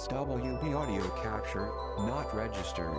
SWB audio capture, not registered.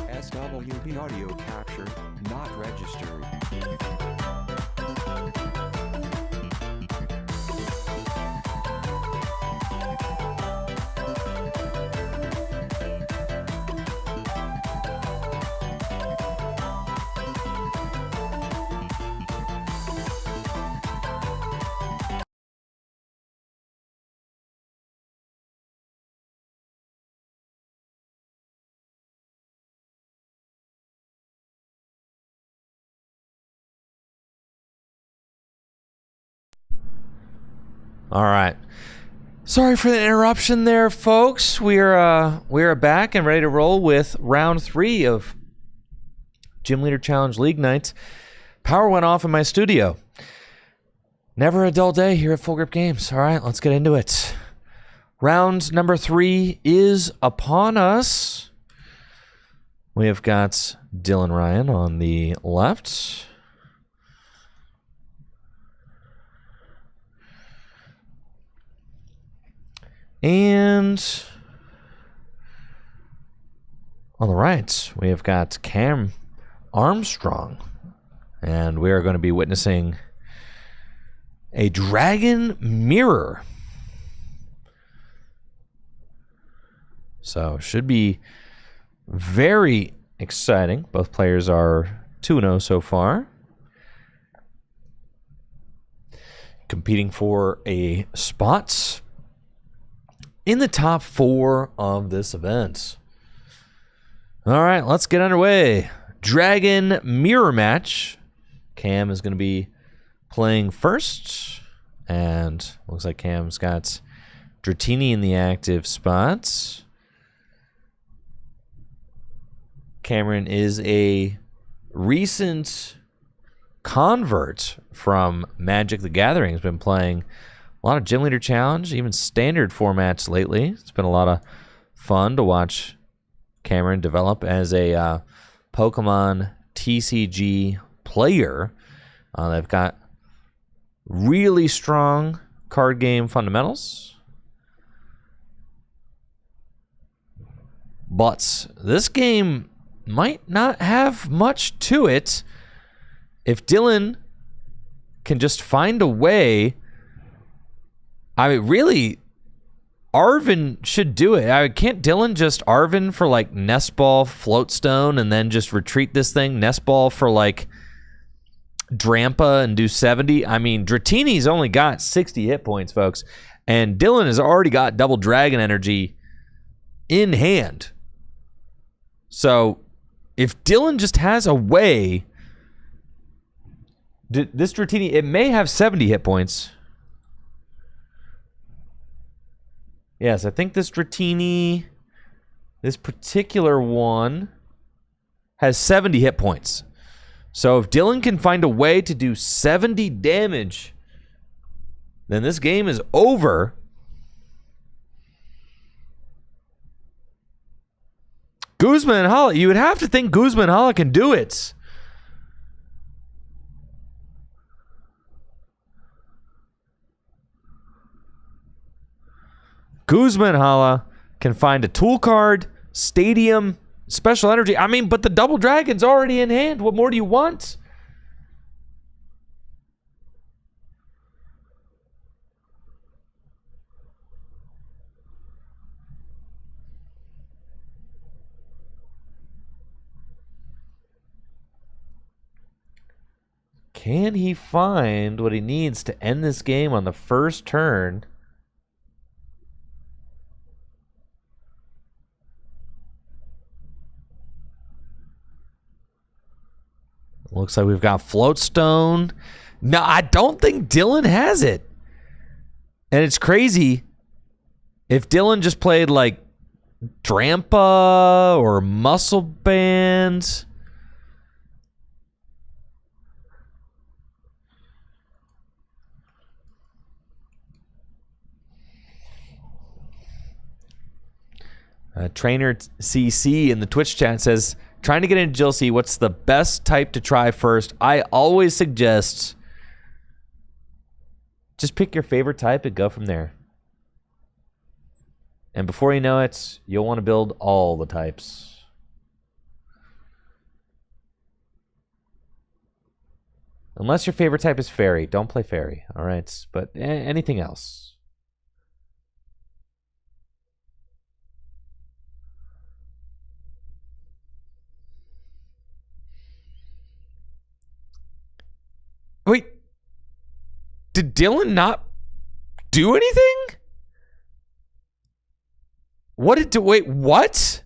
SWB audio capture, not registered. All right. Sorry for the interruption there, folks. We're back and ready to roll with round 3 of Gym Leader Challenge League Nights. Power went off in my studio. Never a dull day here at Full Grip Games. All right, let's get into it. Round number 3 is upon us. We have got Dylan Ryan on the left. And on the right, we have got Cam Armstrong. And we are going to be witnessing a dragon mirror. So, should be very exciting. Both players are 2-0 so far. Competing for a spot in the top 4 of this event. All right, let's get underway. Dragon mirror match. Cam is going to be playing first. And looks like Cam's got Dratini in the active spots. Cameron is a recent convert from Magic the Gathering. He's been playing a lot of Gym Leader Challenge, even standard formats lately. It's been a lot of fun to watch Cameron develop as a Pokemon TCG player. They've got really strong card game fundamentals. But this game might not have much to it if Dylan can just find a way. I mean, really, Arvin should do it. Can't Dylan just Arvin for like Nest Ball, Floatstone, and then just retreat this thing? Nest Ball for like Drampa and do 70? I mean, Dratini's only got 60 hit points, folks. And Dylan has already got double Dragon Energy in hand. So if Dylan just has a way, this Dratini, it may have 70 hit points. Yes, I think this Dratini, this particular one, has 70 hit points. So if Dylan can find a way to do 70 damage, then this game is over. Guzma and Hala, you would have to think Guzma and Hala can do it. Guzma and Hala can find a tool card, stadium, special energy. I mean, but the double dragon's already in hand. What more do you want? Can he find what he needs to end this game on the first turn? Looks like we've got Floatstone. No, I don't think Dylan has it. And it's crazy. If Dylan just played like Drampa or Muscle Band. Trainer CC in the Twitch chat says, trying to get into Jilcy, what's the best type to try first? I always suggest just pick your favorite type and go from there. And before you know it, you'll want to build all the types. Unless your favorite type is Fairy. Don't play Fairy, all right? But anything else. Wait, did Dylan not do anything? Wait, what?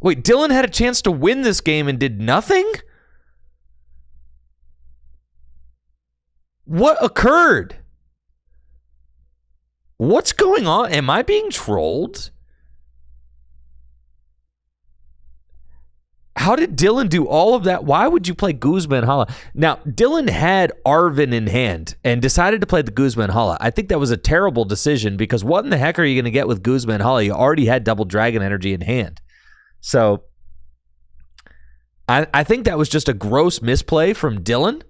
Wait, Dylan had a chance to win this game and did nothing? What occurred? What's going on? Am I being trolled? How did Dylan do all of that? Why would you play Guzma and Hala? Now, Dylan had Arvin in hand and decided to play the Guzma and Hala. I think that was a terrible decision because what in the heck are you going to get with Guzma and Hala? You already had double dragon energy in hand. So, I think that was just a gross misplay from Dylan.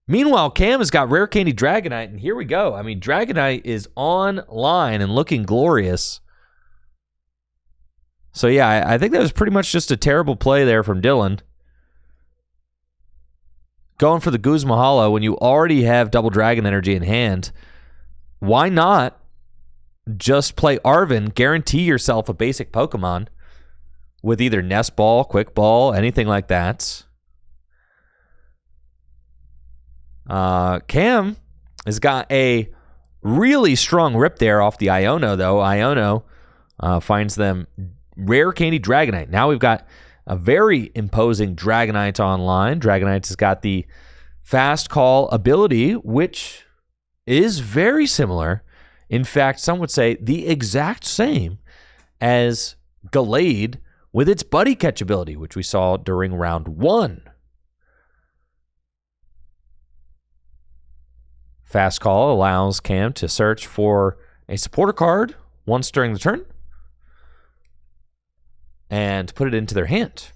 Meanwhile, Cam has got Rare Candy Dragonite, and here we go. I mean, Dragonite is online and looking glorious. So, yeah, I think that was pretty much just a terrible play there from Dylan. Going for the Guzma Hala when you already have double dragon energy in hand. Why not just play Arvin, guarantee yourself a basic Pokemon with either Nest Ball, Quick Ball, anything like that. Cam has got a really strong rip there off the Iono, though. Iono finds them Rare Candy Dragonite. Now we've got a very imposing Dragonite online. Dragonite has got the Fast Call ability, which is very similar. In fact, some would say the exact same as Gallade with its Buddy Catch ability, which we saw during round 1. Fast Call allows Cam to search for a supporter card once during the turn and put it into their hand.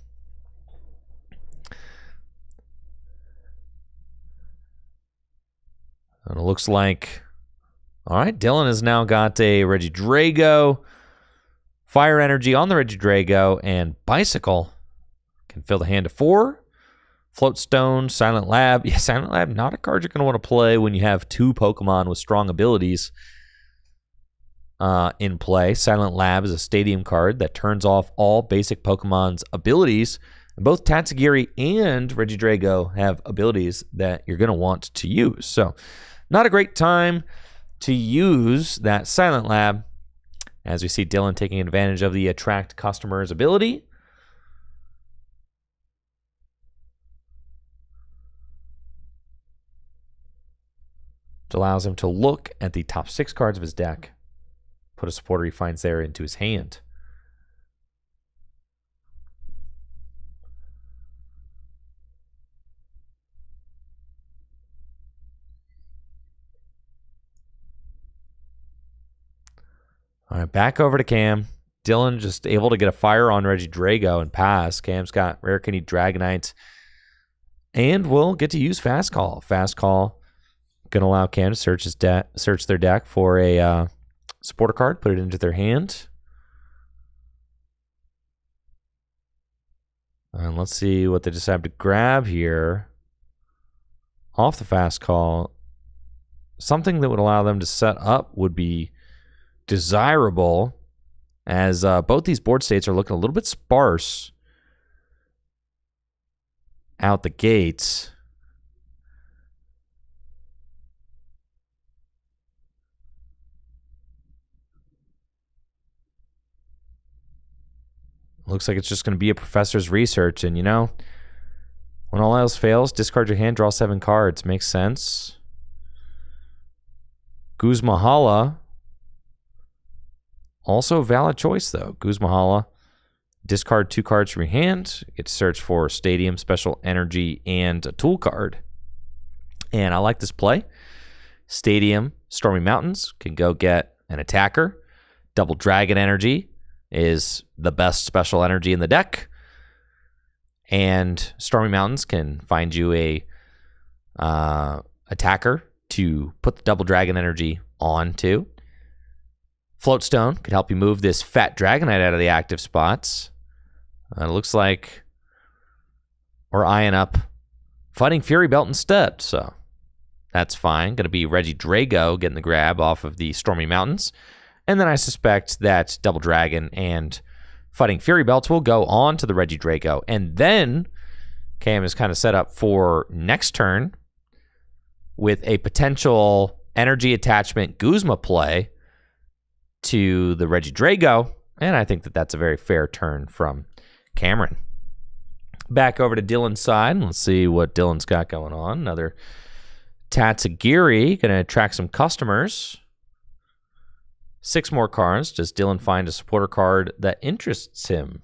And it looks like, all right, Dylan has now got a Regidrago, Fire Energy on the Regidrago, and Bicycle. Can fill the hand to 4. Floatstone, Silent Lab. Yeah, Silent Lab, not a card you're going to want to play when you have 2 Pokemon with strong abilities in play. Silent Lab is a stadium card that turns off all basic Pokemon's abilities. And both Tatsugiri and Regidrago have abilities that you're going to want to use. So, not a great time to use that Silent Lab, as we see Dylan taking advantage of the Attract Customers ability. Which allows him to look at the top 6 cards of his deck, put a supporter he finds there into his hand. All right, back over to Cam. Dylan just able to get a fire on Reggie Drago and pass. Cam's got Rare Candy Dragonite. And we'll get to use Fast Call. Fast Call going to allow Cam to search their deck for a supporter card, put it into their hand. And let's see what they decide to grab here. Off the Fast Call, something that would allow them to set up would be desirable, as both these board states are looking a little bit sparse out the gates. Looks like it's just going to be a professor's research. And, you know, when all else fails, discard your hand, draw 7 cards. Makes sense. Guzmahala. Also a valid choice, though. Guzmahala. Discard 2 cards from your hand. Get to search for Stadium, Special Energy, and a tool card. And I like this play. Stadium, Stormy Mountains can go get an attacker. Double Dragon Energy is the best special energy in the deck. And Stormy Mountains can find you a attacker to put the Double Dragon Energy onto. Floatstone could help you move this Fat Dragonite out of the active spots. It looks like we're eyeing up Fighting Fury Belt instead, so that's fine. Going to be Reggie Drago getting the grab off of the Stormy Mountains. And then I suspect that Double Dragon and Fighting Fury Belts will go on to the Reggie Drago. And then Cam is kind of set up for next turn with a potential energy attachment Guzma play to the Reggie Drago. And I think that that's a very fair turn from Cameron. Back over to Dylan's side. Let's see what Dylan's got going on. Another Tatsugiri. Going to attract some customers. 6 more cards. Does Dylan find a supporter card that interests him?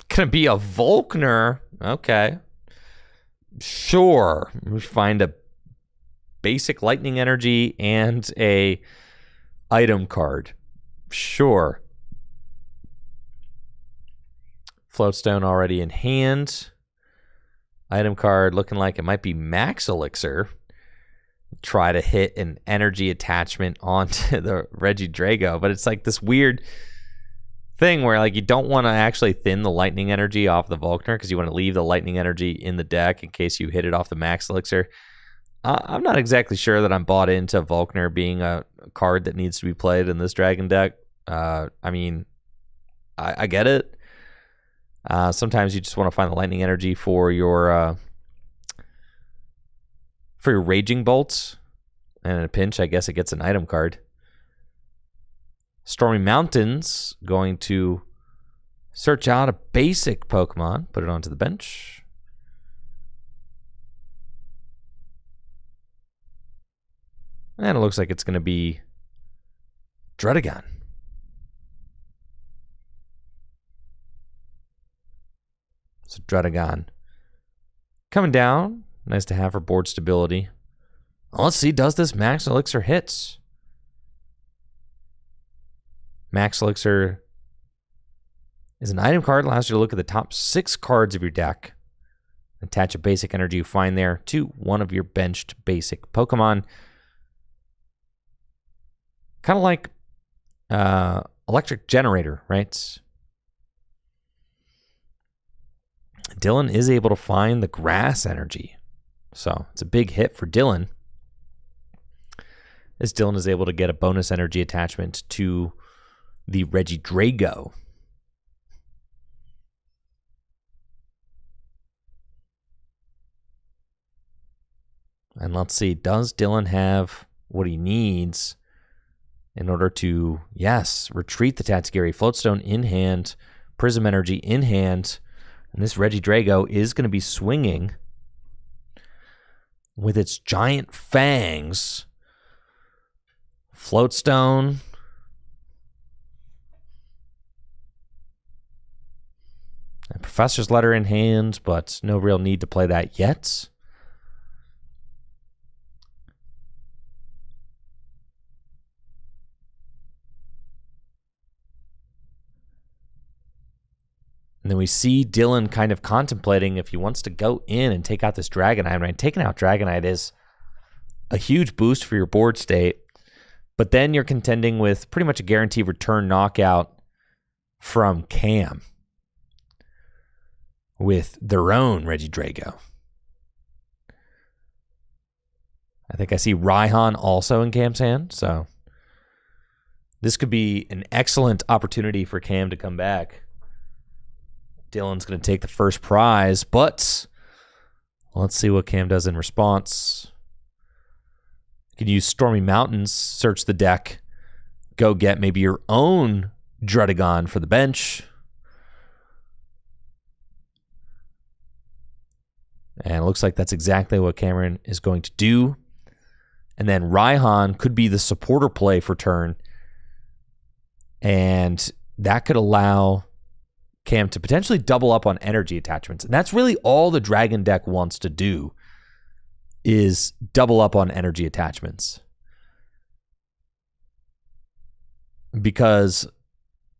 Gonna be a Volkner. Okay. Sure. We find a basic lightning energy and a item card. Sure. Floatstone already in hand. Item card looking like it might be Max Elixir. Try to hit an energy attachment onto the Reggie Drago, but it's like this weird thing where like you don't want to actually thin the lightning energy off the Volkner because you want to leave the lightning energy in the deck in case you hit it off the Max Elixir. I'm not exactly sure that I'm bought into Volkner being a card that needs to be played in this Dragon deck. I mean, I get it. Sometimes you just want to find the lightning energy for your Raging Bolts, and in a pinch, I guess it gets an item card. Stormy Mountains going to search out a basic Pokemon, put it onto the bench. And it looks like it's going to be Druddigon. So Druddigon coming down. Nice to have for board stability. Well, let's see, does this Max Elixir hits? Max Elixir is an item card, allows you to look at the top 6 cards of your deck. Attach a basic energy you find there to one of your benched basic Pokemon. Kind of like Electric Generator, right? Dylan is able to find the grass energy. So it's a big hit for Dylan, as Dylan is able to get a bonus energy attachment to the Reggie Drago. And let's see, does Dylan have what he needs in order to, yes, retreat the Tatsugiri? Floatstone in hand, Prism Energy in hand, and this Regidrago is going to be swinging with its giant fangs. Floatstone. And Professor's Letter in hand, but no real need to play that yet. And then we see Dylan kind of contemplating if he wants to go in and take out this Dragonite. Right? Taking out Dragonite is a huge boost for your board state, but then you're contending with pretty much a guaranteed return knockout from Cam with their own Regidrago. I think I see Raihan also in Cam's hand, so this could be an excellent opportunity for Cam to come back. Dylan's going to take the first prize, but let's see what Cam does in response. You can use Stormy Mountains, search the deck, go get maybe your own Druddigon for the bench. And it looks like that's exactly what Cameron is going to do. And then Raihan could be the supporter play for turn. And that could allow Cam to potentially double up on energy attachments. And that's really all the Dragon deck wants to do, is double up on energy attachments. Because,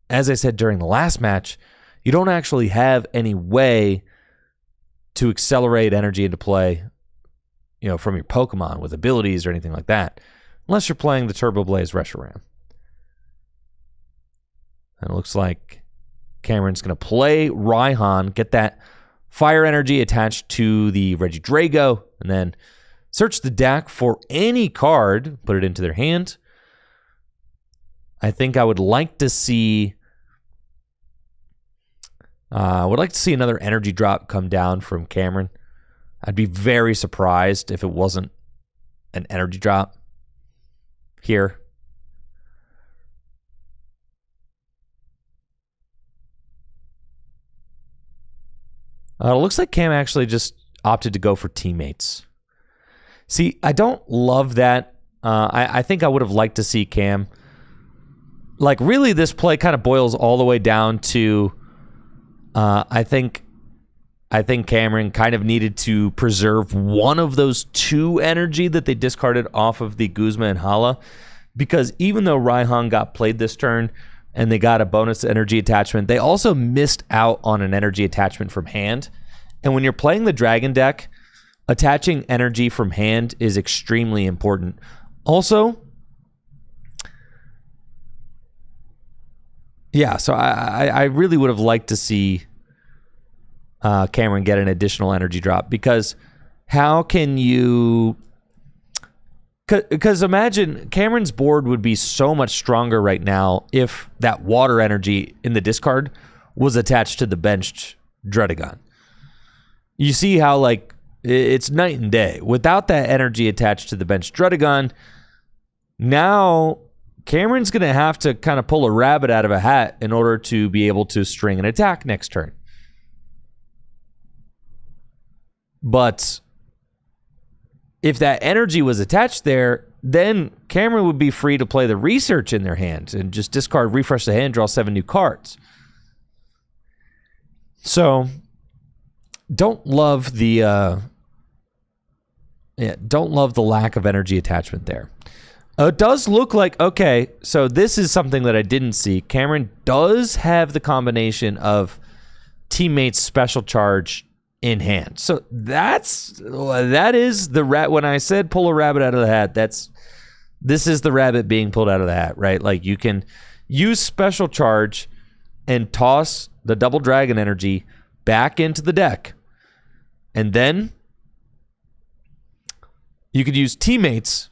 as I said during the last match, you don't actually have any way to accelerate energy into play, from your Pokemon with abilities or anything like that, unless you're playing the Turbo Blaze Reshiram. And it looks like Cameron's going to play Raihan, get that fire energy attached to the Regidrago, and then search the deck for any card, put it into their hand. I think I would like to see another energy drop come down from Cameron. I'd be very surprised if it wasn't an energy drop here. It looks like Cam actually just opted to go for teammates. See, I don't love that. I think I would have liked to see Cam. Like, really, this play kind of boils all the way down to I think Cameron kind of needed to preserve one of those two energy that they discarded off of the Guzma and Hala. Because even though Raihan got played this turn, and they got a bonus energy attachment, they also missed out on an energy attachment from hand. And when you're playing the Dragon deck, attaching energy from hand is extremely important. Also, yeah, so I really would have liked to see Cameron get an additional energy drop, because how can you... Because imagine Cameron's board would be so much stronger right now if that water energy in the discard was attached to the benched Druddigon. You see how, like, it's night and day. Without that energy attached to the benched Druddigon, now Cameron's going to have to kind of pull a rabbit out of a hat in order to be able to string an attack next turn. But if that energy was attached there, then Cameron would be free to play the research in their hand and just discard, refresh the hand, draw 7 new cards. So, don't love the lack of energy attachment there. It does look like, okay, so this is something that I didn't see. Cameron does have the combination of teammates special charge in hand. So that is the rat. When I said pull a rabbit out of the hat, this is the rabbit being pulled out of the hat, right? Like, you can use special charge and toss the double dragon energy back into the deck. And then you could use teammates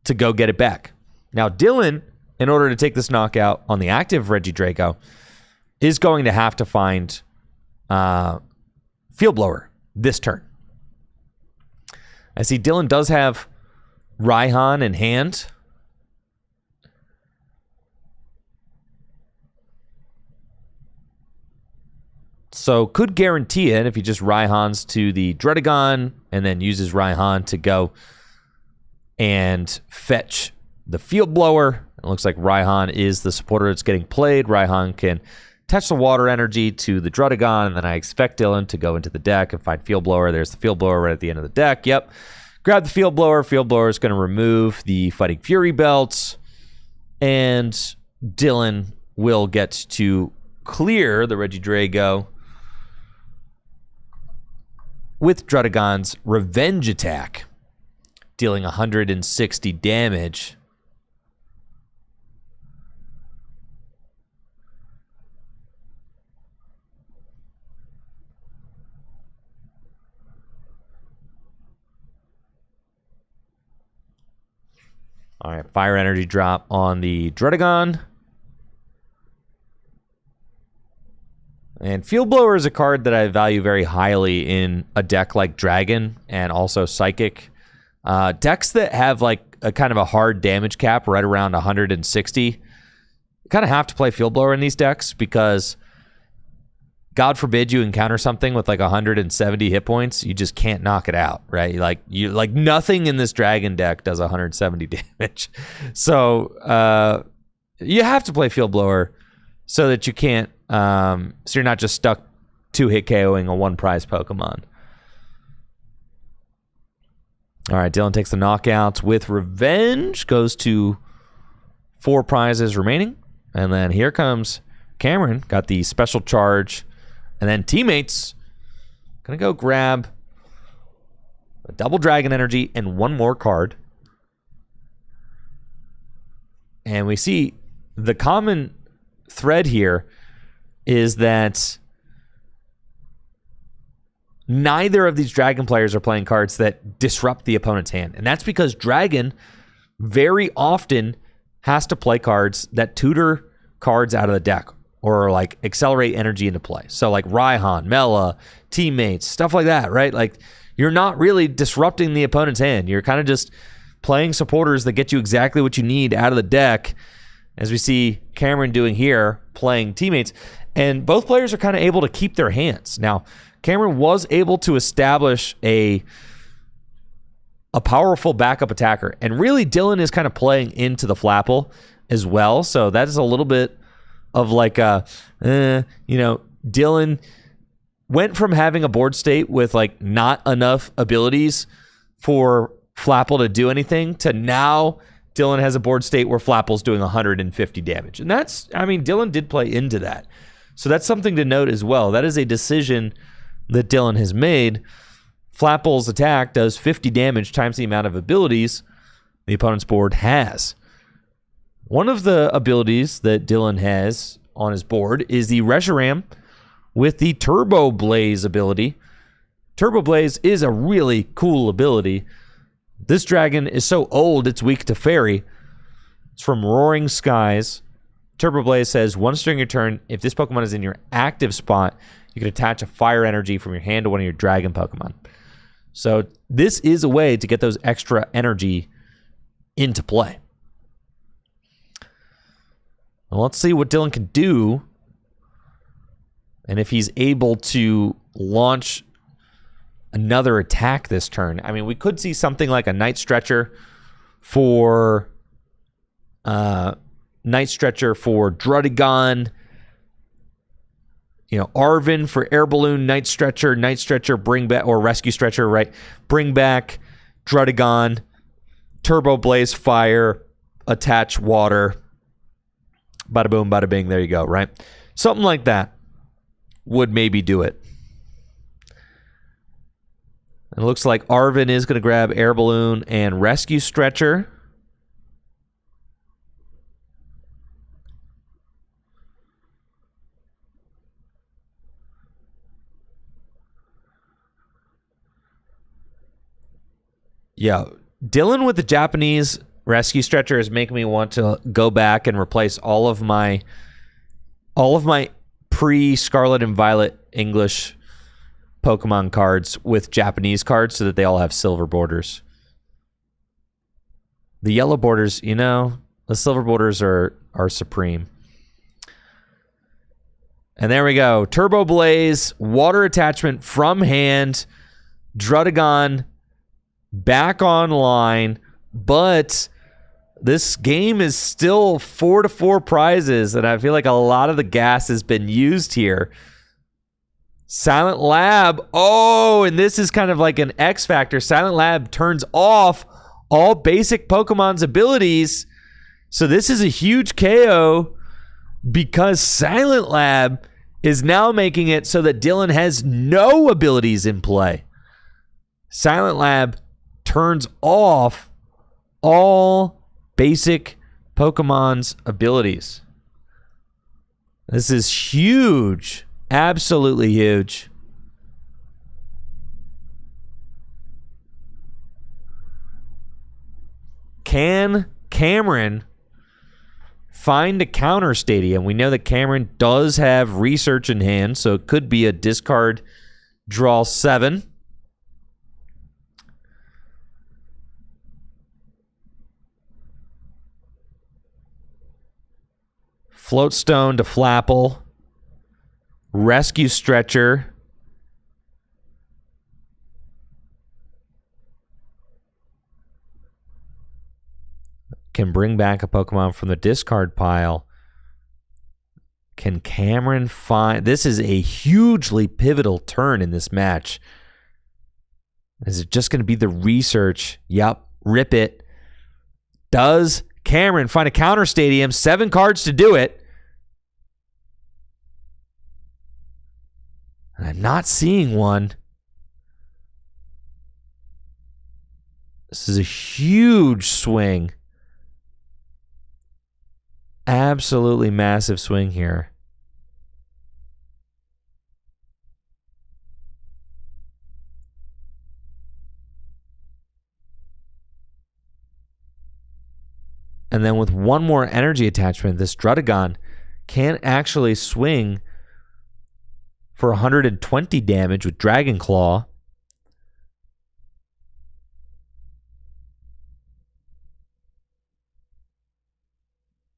to go get it back. Now, Dylan, in order to take this knockout on the active Regidrago, is going to have to find Field Blower this turn. I see Dylan does have Raihan in hand. So could guarantee it if he just Raihans to the Dredagon and then uses Raihan to go and fetch the Field Blower. It looks like Raihan is the supporter that's getting played. Raihan can attach the water energy to the Dredagon, and then I expect Dylan to go into the deck and find Field Blower. There's the Field Blower right at the end of the deck. Yep. Grab the Field Blower. Field Blower is going to remove the Fighting Fury belts, and Dylan will get to clear the Regidrago with Dredagon's Revenge Attack, dealing 160 damage. All right, Fire Energy drop on the Dredagon. And Field Blower is a card that I value very highly in a deck like Dragon and also Psychic. Decks that have like a kind of a hard damage cap right around 160, you kind of have to play Field Blower in these decks because God forbid you encounter something with like 170 hit points, you just can't knock it out, right? Like nothing in this Dragon deck does 170 damage. So you have to play Field Blower so that you can't so you're not just stuck 2-hit KOing a 1-prize Pokemon. All right, Dylan takes the knockouts with Revenge, goes to 4 prizes remaining. And then here comes Cameron, got the special charge. And then Teammates, gonna go grab a double Dragon Energy and 1 more card. And we see the common thread here is that neither of these Dragon players are playing cards that disrupt the opponent's hand. And that's because Dragon very often has to play cards that tutor cards out of the deck or like accelerate energy into play. So like Raihan, Mela, Teammates, stuff like that, right? Like you're not really disrupting the opponent's hand. You're kind of just playing supporters that get you exactly what you need out of the deck, as we see Cameron doing here, playing Teammates. And both players are kind of able to keep their hands. Now, Cameron was able to establish a powerful backup attacker. And really, Dylan is kind of playing into the Flapple as well. So that is a little bit of like Dylan went from having a board state with like not enough abilities for Flapple to do anything to now Dylan has a board state where Flapple's doing 150 damage. And that's, I mean, Dylan did play into that. So that's something to note as well. That is a decision that Dylan has made. Flapple's attack does 50 damage times the amount of abilities the opponent's board has. One of the abilities that Dylan has on his board is the Reshiram with the Turbo Blaze ability. Turbo Blaze is a really cool ability. This dragon is so old it's weak to Fairy. It's from Roaring Skies. Turbo Blaze says, once during your turn, if this Pokemon is in your active spot, you can attach a fire energy from your hand to one of your dragon Pokemon. So this is a way to get those extra energy into play. Well, let's see what Dylan can do. And if he's able to launch another attack this turn. I mean, we could see something like a Night Stretcher for Druddigon. Arvin for Air Balloon, Night Stretcher, bring back, or Rescue Stretcher, right? Bring back Druddigon, Turbo Blaze Fire, attach Water. Bada boom, bada bing, there you go, right? Something like that would maybe do it. It looks like Arvin is going to grab Air Balloon and Rescue Stretcher. Yeah, Dylan with the Japanese Rescue Stretcher is making me want to go back and replace all of my pre-Scarlet and Violet English Pokemon cards with Japanese cards so that they all have silver borders. The yellow borders, the silver borders are supreme. And there we go. Turbo Blaze, water attachment from hand, Druddigon back online, but this game is still 4-4 prizes, and I feel like a lot of the gas has been used here. Silent Lab. Oh, and this is kind of like an X Factor. Silent Lab turns off all basic Pokemon's abilities. So this is a huge KO because Silent Lab is now making it so that Dylan has no abilities in play. Silent Lab turns off all basic Pokemon's abilities. This is huge. Absolutely huge. Can Cameron find a counter stadium? We know that Cameron does have research in hand, so it could be a discard draw 7. Floatstone to Flapple. Rescue Stretcher. Can bring back a Pokemon from the discard pile. Can Cameron find... This is a hugely pivotal turn in this match. Is it just going to be the research? Yep. Rip it. Does Cameron find a counter stadium? 7 cards to do it. I'm not seeing one. This is a huge swing. Absolutely massive swing here. And then with one more energy attachment, this Druddigon can actually swing for 120 damage with Dragon Claw.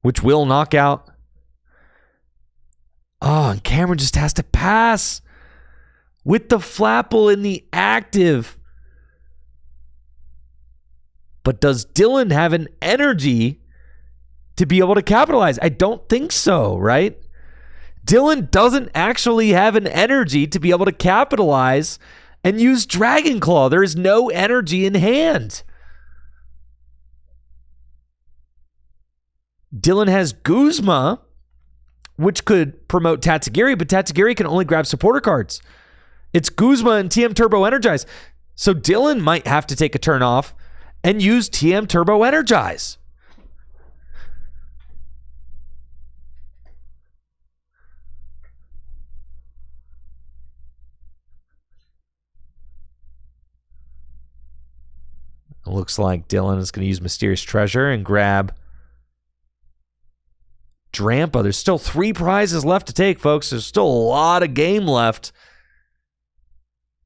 Which will knock out. Oh, and Cameron just has to pass with the Flapple in the active. But does Dylan have an energy to be able to capitalize? I don't think so, right? Dylan doesn't actually have an energy to be able to capitalize and use Dragon Claw. There is no energy in hand. Dylan has Guzma, which could promote Tatsugiri, but Tatsugiri can only grab supporter cards. It's Guzma and TM Turbo Energize. So Dylan might have to take a turn off and use TM Turbo Energize. It looks like Dylan is going to use Mysterious Treasure and grab Drampa. There's still 3 prizes left to take, folks. There's still a lot of game left.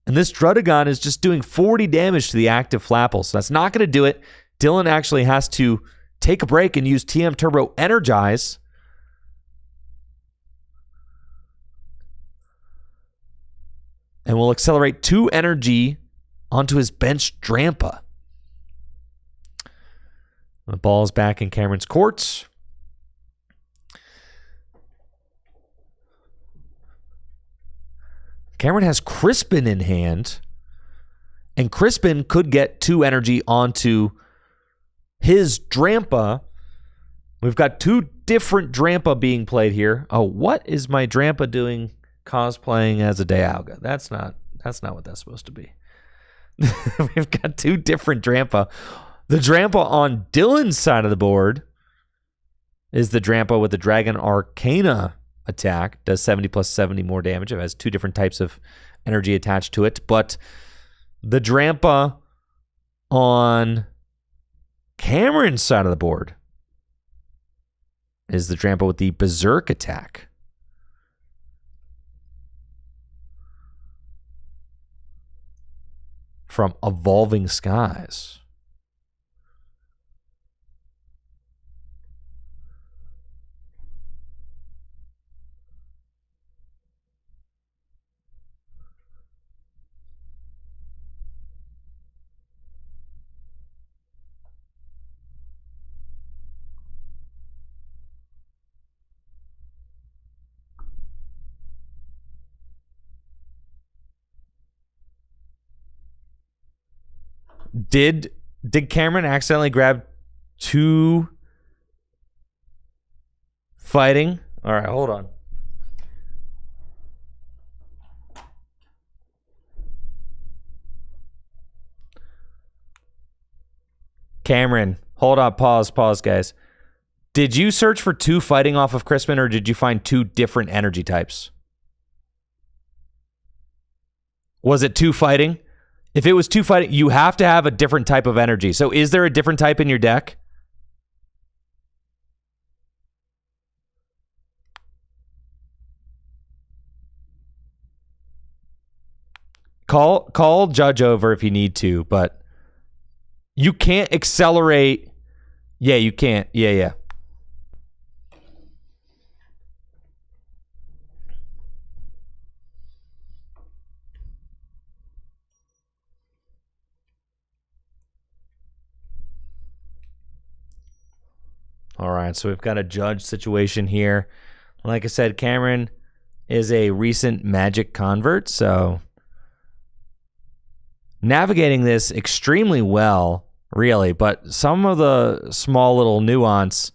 And this Druddigon is just doing 40 damage to the active Flapple. So that's not going to do it. Dylan actually has to take a break and use TM Turbo Energize. And we'll accelerate 2 energy onto his bench Drampa. The ball's back in Cameron's courts. Cameron has Crispin in hand, and Crispin could get 2 energy onto his Drampa. We've got 2 different Drampa being played here. Oh, what is my Drampa doing cosplaying as a Dialga? That's not what that's supposed to be. We've got 2 different Drampa. The Drampa on Dylan's side of the board is the Drampa with the Dragon Arcana attack. Does 70 plus 70 more damage. It has 2 different types of energy attached to it. But the Drampa on Cameron's side of the board is the Drampa with the Berserk attack. from Evolving Skies. Did Cameron accidentally grab 2 fighting? All right, hold on. Cameron, hold on, pause, guys. Did you search for 2 fighting off of Crispin, or did you find 2 different energy types? Was it 2 fighting? If it was 2 fighting, you have to have a different type of energy. So is there a different type in your deck? Call Judge over if you need to, but you can't accelerate. Yeah, you can't. Yeah. All right, so we've got a Judge situation here. Like I said, Cameron is a recent Magic convert, so navigating this extremely well, really, but some of the small little nuance,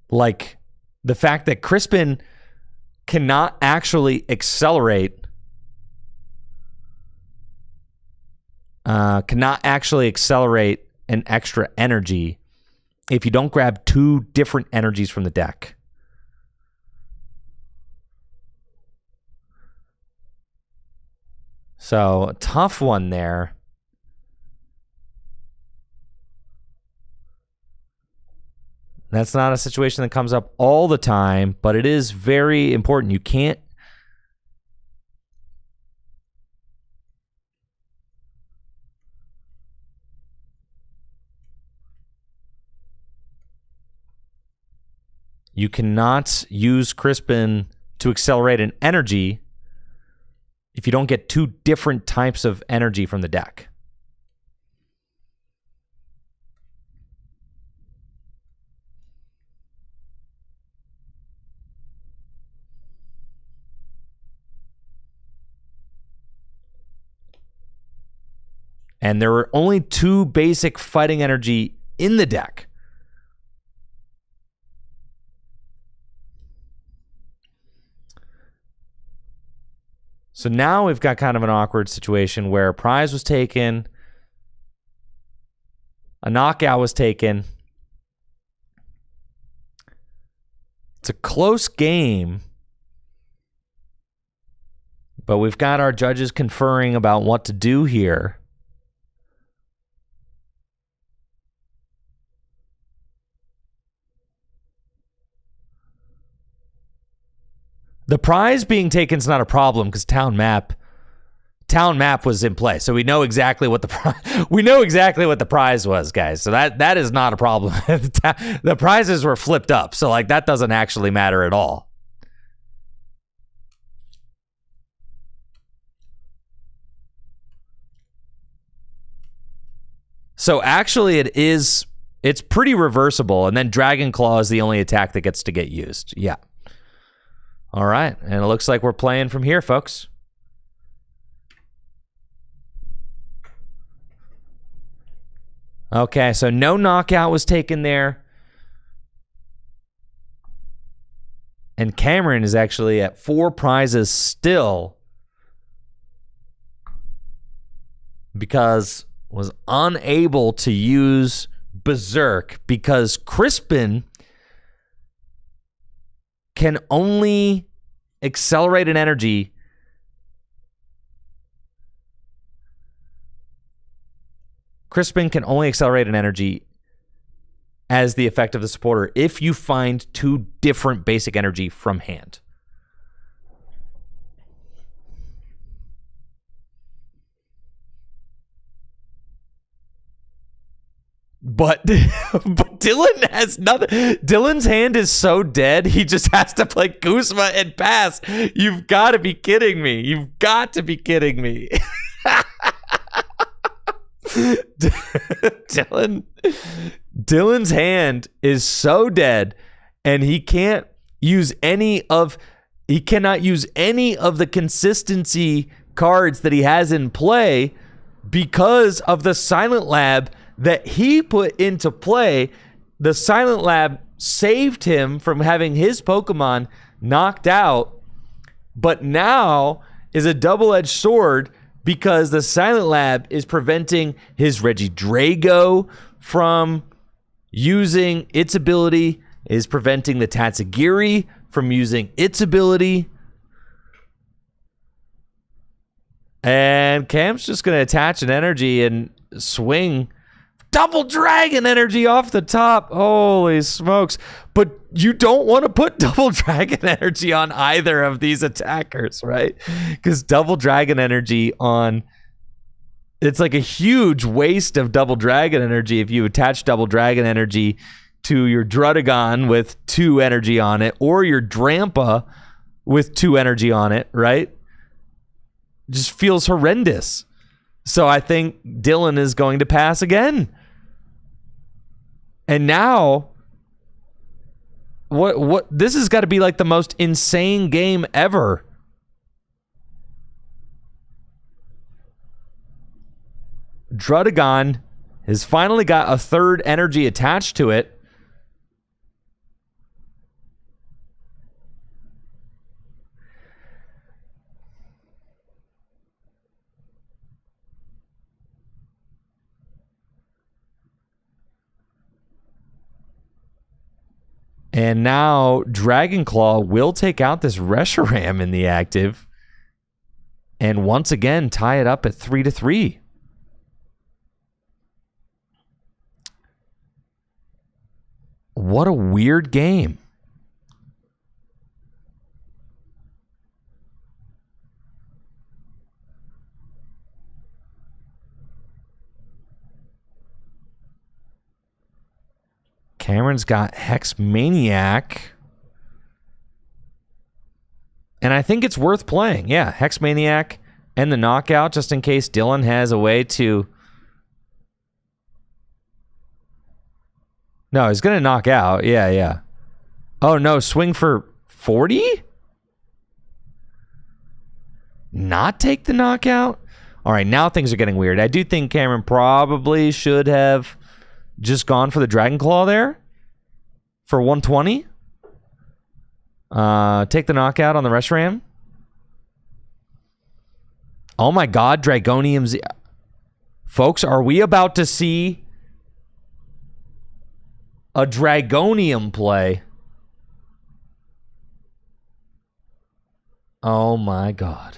like the fact that Crispin cannot actually accelerate an extra energy if you don't grab 2 different energies from the deck. So, a tough one there. That's not a situation that comes up all the time, but it is very important. You can't cannot use Crispin to accelerate an energy if you don't get 2 different types of energy from the deck. And there were only 2 basic fighting energy in the deck. So now we've got kind of an awkward situation where a prize was taken, a knockout was taken. It's a close game, but we've got our judges conferring about what to do here. The prize being taken is not a problem because town map was in play, so we know exactly what the prize was, guys. So that is not a problem. The prizes were flipped up, so like that doesn't actually matter at all. So actually, it's pretty reversible, and then Dragon Claw is the only attack that gets to get used. Yeah. All right, and it looks like we're playing from here, folks. Okay, so no knockout was taken there. And Cameron is actually at 4 prizes still because was unable to use Berserk because Crispin can only accelerate an energy as the effect of the supporter if you find 2 different basic energy from hand. But Dylan has nothing. Dylan's hand is so dead, he just has to play Guzma and pass. You've got to be kidding me. You've got to be kidding me. Dylan's hand is so dead, and he cannot use any of the consistency cards that he has in play because of the Silent Lab that he put into play. The Silent Lab saved him from having his Pokemon knocked out, but now is a double-edged sword because the Silent Lab is preventing his Regidrago from using its ability, is preventing the Tatsugiri from using its ability. And Cam's just going to attach an energy and swing double dragon energy off the top. Holy smokes. But you don't want to put double dragon energy on either of these attackers, right? Because double dragon energy on... It's like a huge waste of double dragon energy if you attach double dragon energy to your Druddigon with 2 energy on it, or your Drampa with 2 energy on it, right? Just feels horrendous. So I think Dylan is going to pass again. And now, what this has got to be like the most insane game ever. Druddigon has finally got a 3rd energy attached to it. And now Dragon Claw will take out this Reshiram in the active and once again tie it up at 3-3. What a weird game. Cameron's got Hex Maniac. And I think it's worth playing. Yeah, Hex Maniac and the knockout just in case Dylan has a way to... No, he's going to knock out. Yeah. Oh, no, swing for 40? Not take the knockout? All right, now things are getting weird. I do think Cameron probably should have just gone for the Dragon Claw there for 120. Take the knockout on the Reshiram. Oh my God, Dragonium Z. Folks, are we about to see a Dragonium play? Oh my God.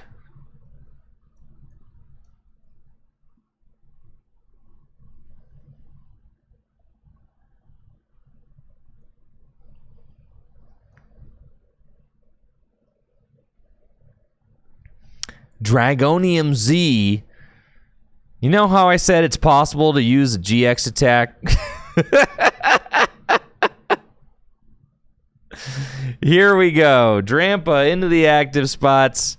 Dragonium Z. You know how I said it's possible to use a GX attack? Here we go. Drampa into the active spots.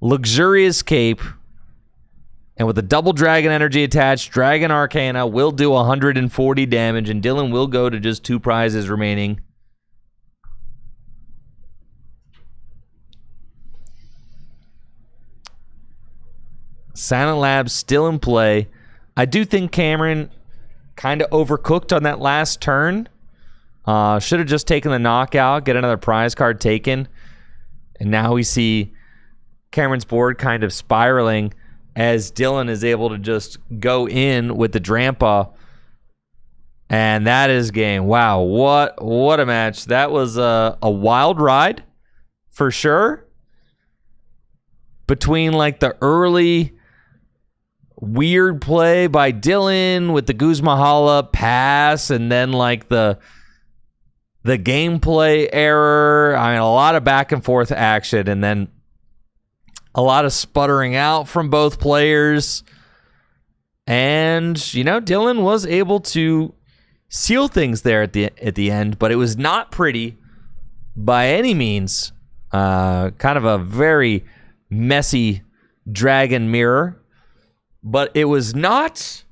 Luxurious Cape. And with a double dragon energy attached, Dragon Arcana will do 140 damage, and Dylan will go to just 2 prizes remaining. Silent Lab still in play. I do think Cameron kind of overcooked on that last turn. Should have just taken the knockout, get another prize card taken. And now we see Cameron's board kind of spiraling as Dylan is able to just go in with the Drampa. And that is game. Wow, what a match. That was a wild ride for sure. Between like the early weird play by Dylan with the Guzmahala pass and then like the gameplay error. I mean, a lot of back and forth action, and then a lot of sputtering out from both players. And, Dylan was able to seal things there at the end, but it was not pretty by any means. Kind of a very messy dragon mirror, but it was not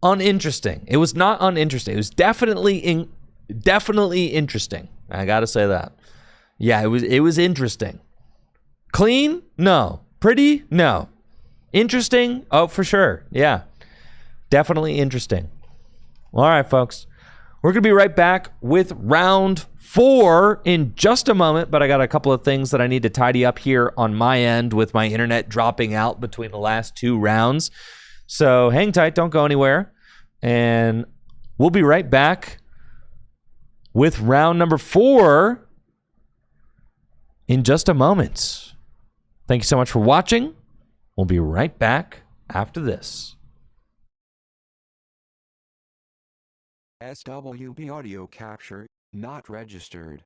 uninteresting. It was not uninteresting. It was definitely interesting. I gotta say that. Yeah, it was interesting. Clean? No. Pretty? No. Interesting? Oh, for sure. Yeah. Definitely interesting. All right, folks. We're going to be right back with round 4 in just a moment, but I got a couple of things that I need to tidy up here on my end with my internet dropping out between the last 2 rounds. So hang tight. Don't go anywhere. And we'll be right back with round number 4 in just a moment. Thank you so much for watching. We'll be right back after this. SWB audio capture, not registered.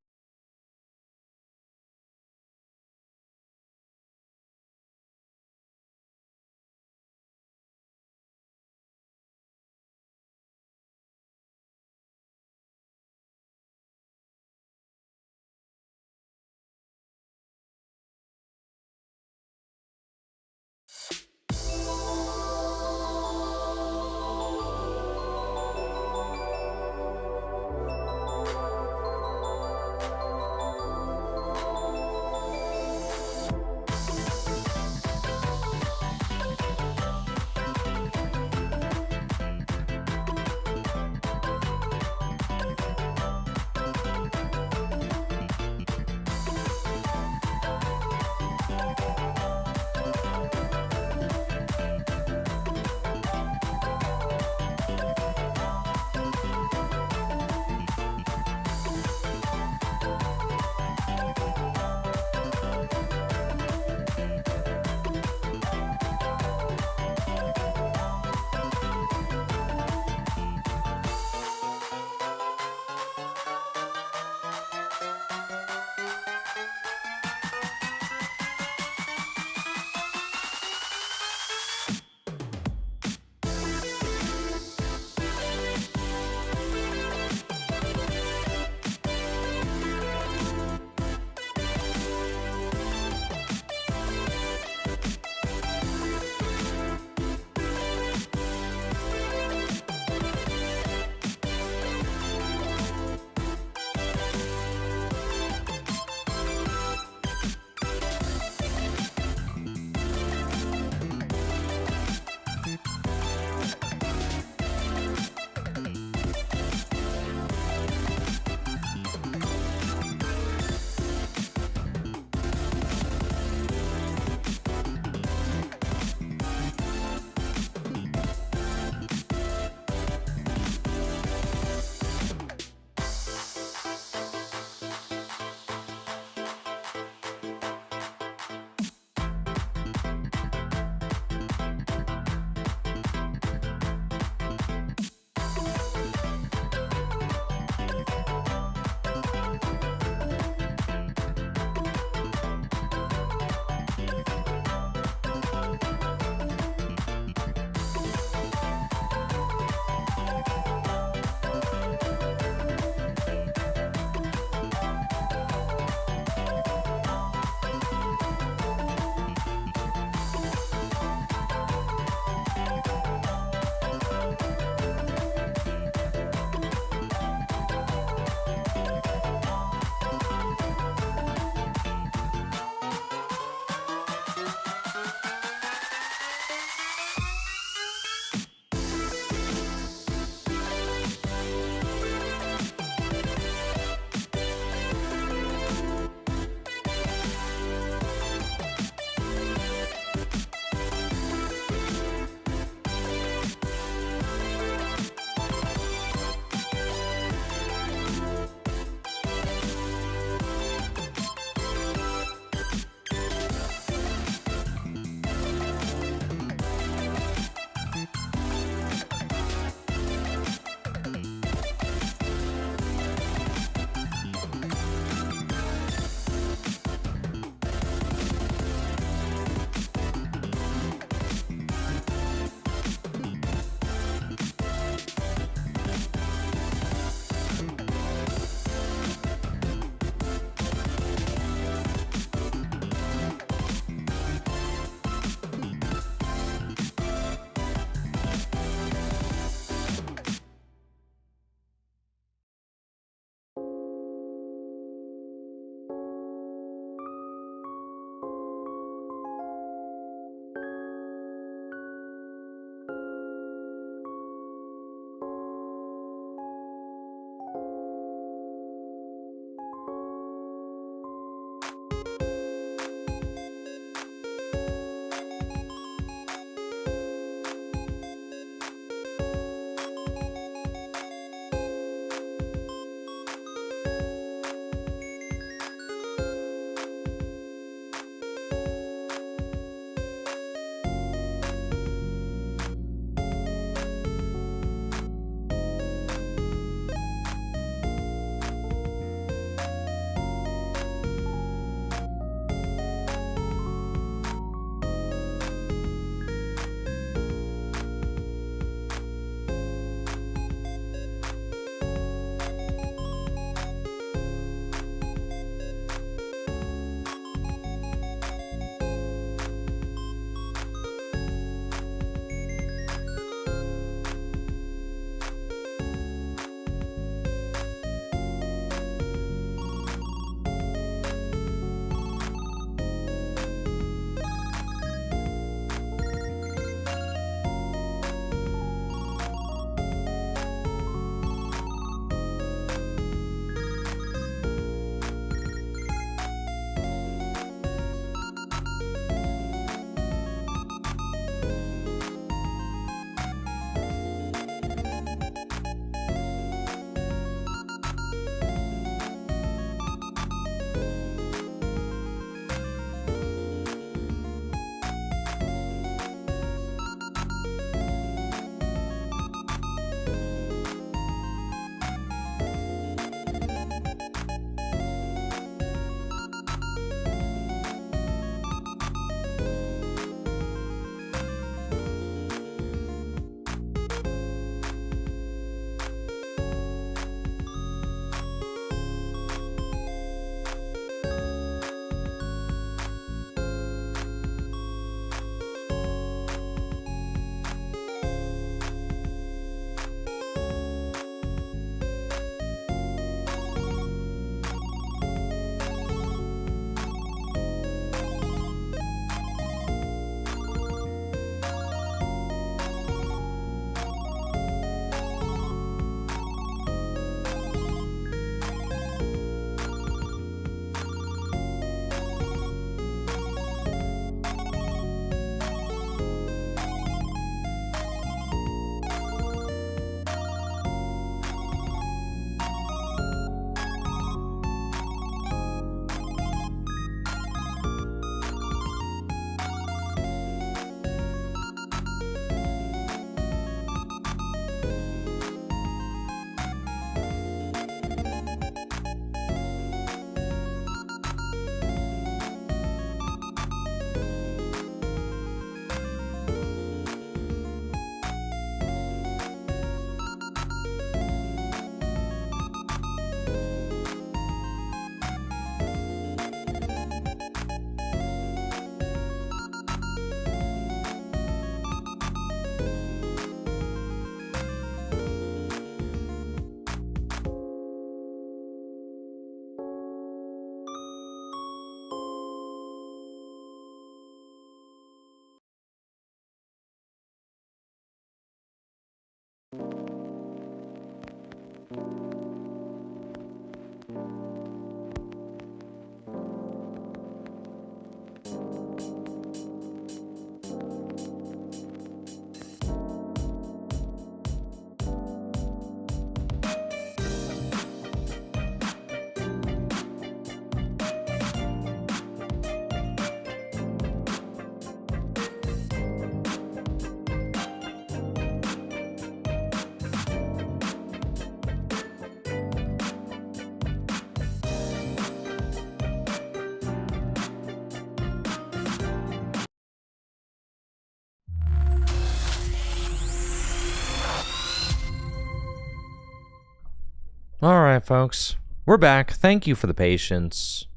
All right, folks. We're back. Thank you for the patience.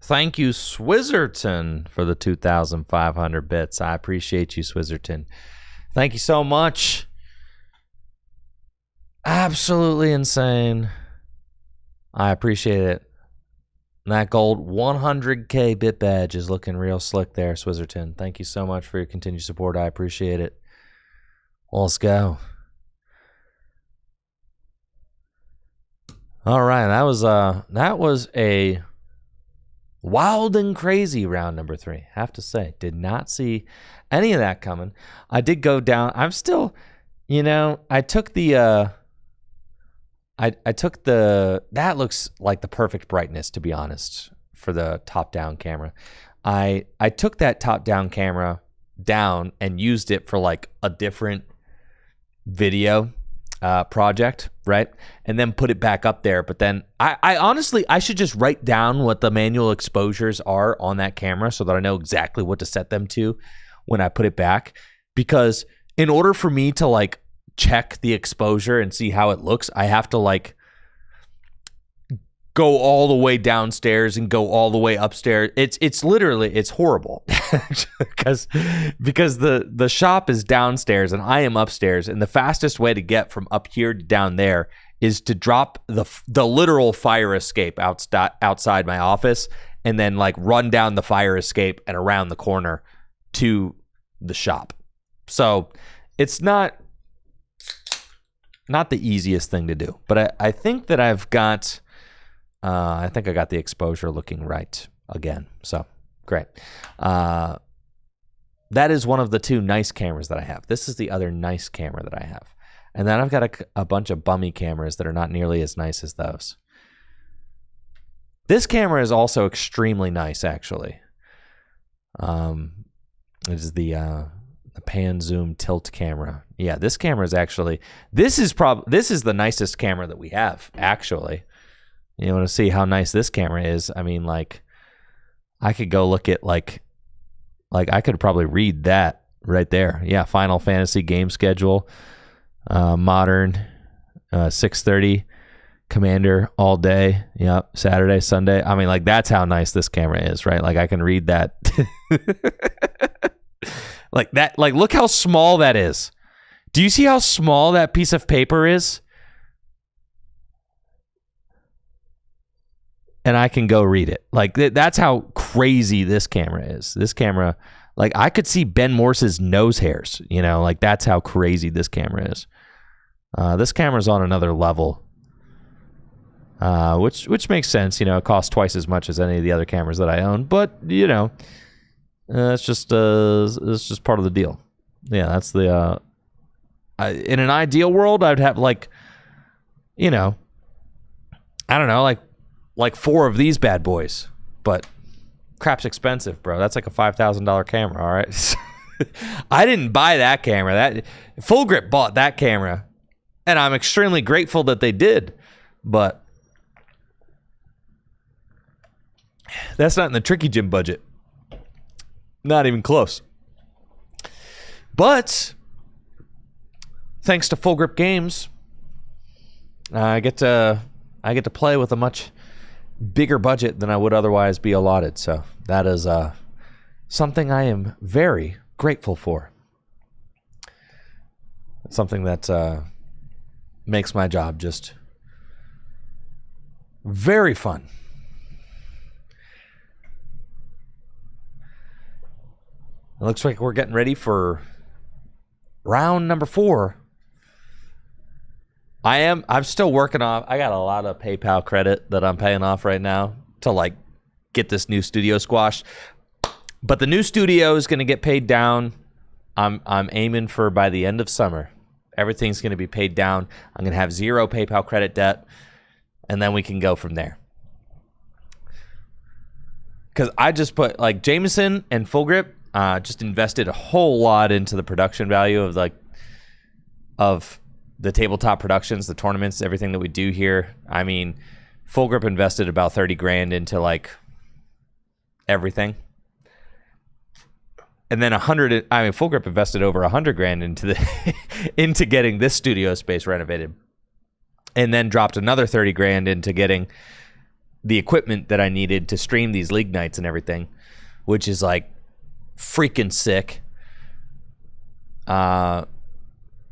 Thank you, Swizzerton, for the 2,500 bits. I appreciate you, Swizzerton. Thank you so much. Absolutely insane. I appreciate it. And that gold 100K bit badge is looking real slick there, Swizzerton. Thank you so much for your continued support. I appreciate it. Well, let's go. All right, that was a wild and crazy round number 3. Have to say, did not see any of that coming. I did go down. I'm still, I took the that looks like the perfect brightness, to be honest, for the top-down camera. I took that top-down camera down and used it for like a different video project, right? And then put it back up there. But then I honestly, I should just write down what the manual exposures are on that camera so that I know exactly what to set them to when I put it back. Because in order for me to like check the exposure and see how it looks, I have to like go all the way downstairs and go all the way upstairs. It's literally, it's horrible because the shop is downstairs and I am upstairs, and the fastest way to get from up here to down there is to drop the literal fire escape outside my office and then like run down the fire escape and around the corner to the shop. So it's not the easiest thing to do, but I think that I've got I think I got the exposure looking right again. So great. That is one of the 2 nice cameras that I have. This is the other nice camera that I have. And then I've got a bunch of bummy cameras that are not nearly as nice as those. This camera is also extremely nice, actually. It is the pan zoom tilt camera. Yeah, this camera is actually, this is the nicest camera that we have, actually. You want to see how nice this camera is? I mean, like, I could go look at like I could probably read that right there. Yeah, Final Fantasy game schedule, modern, 6:30, Commander all day. Yep, Saturday, Sunday. I mean, like, that's how nice this camera is, right? Like, I can read that. Like that. Like, look how small that is. Do you see how small that piece of paper is? And I can go read it. Like, that's how crazy this camera is. This camera, like, I could see Ben Morse's nose hairs, like, that's how crazy this camera is. This camera's on another level, which makes sense. It costs twice as much as any of the other cameras that I own, but it's just part of the deal. Yeah, that's the in an ideal world, I'd have like, I don't know, like 4 of these bad boys, but crap's expensive, bro. That's like a $5,000 camera, all right? I didn't buy that camera. That Full Grip bought that camera, and I'm extremely grateful that they did, but that's not in the Tricky Gym budget. Not even close. But thanks to Full Grip Games, I get to play with a much bigger budget than I would otherwise be allotted. So that is something I am very grateful for. It's something that makes my job just very fun. It looks like we're getting ready for round number 4. I'm still working off. I got a lot of PayPal credit that I'm paying off right now to like get this new studio squashed. But the new studio is going to get paid down. I'm aiming for by the end of summer. Everything's going to be paid down. I'm going to have 0 PayPal credit debt, and then we can go from there. Because I just put like Jameson and Full Grip, just invested a whole lot into the production value of the tabletop productions, the tournaments, everything that we do here. I mean, Full Grip invested about 30 grand into like everything. And then Full Grip invested over 100 grand into getting this studio space renovated. And then dropped another 30 grand into getting the equipment that I needed to stream these league nights and everything, which is like freaking sick. And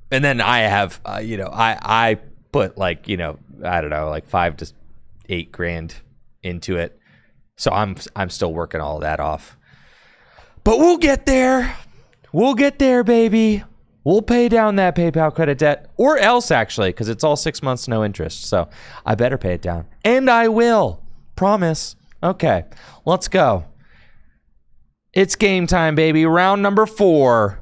then I have, I put like, I don't know, like 5 to 8 grand into it. So I'm still working all of that off. But we'll get there. We'll get there, baby. We'll pay down that PayPal credit debt, or else actually, because it's all 6 months, no interest. So I better pay it down. And I will. Promise. Okay, let's go. It's game time, baby. Round number 4.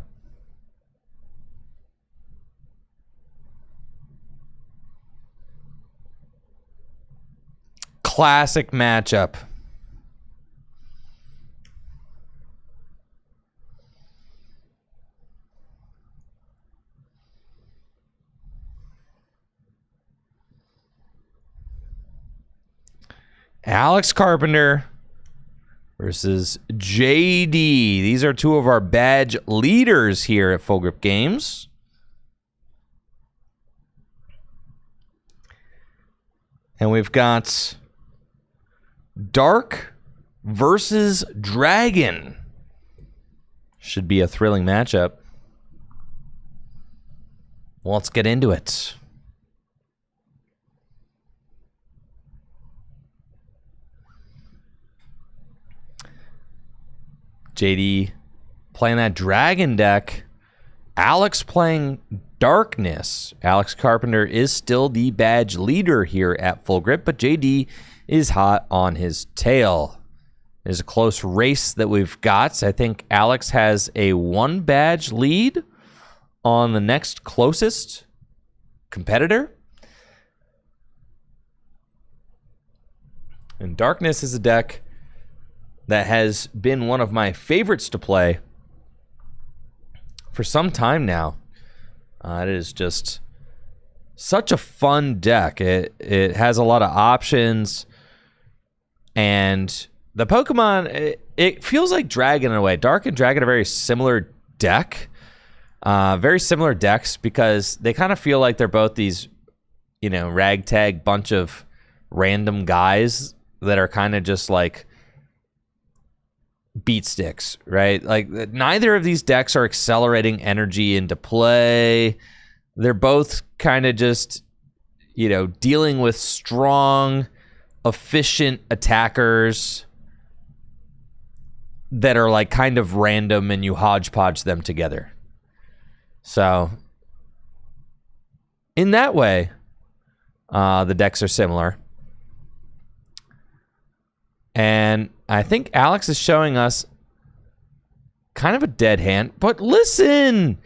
Classic matchup. Alex Carpenter versus JD. These are 2 of our badge leaders here at Full Grip Games. And we've got Dark versus Dragon. Should be a thrilling matchup. Well, let's get into it. JD playing that Dragon deck. Alex playing Darkness. Alex Carpenter is still the badge leader here at Full Grip, but JD is hot on his tail. There's a close race that we've got. I think Alex has a 1 badge lead on the next closest competitor. And Darkness is a deck that has been one of my favorites to play for some time now. It is just such a fun deck. It has a lot of options, and the Pokemon, it feels like Dragon in a way. Dark and Dragon are very similar deck. Very similar decks because they kind of feel like they're both these, ragtag bunch of random guys that are kind of just like beat sticks, right? Like neither of these decks are accelerating energy into play. They're both kind of just, dealing with strong, efficient attackers that are like kind of random and you hodgepodge them together. So in that way, the decks are similar. And I think Alex is showing us kind of a dead hand. But listen,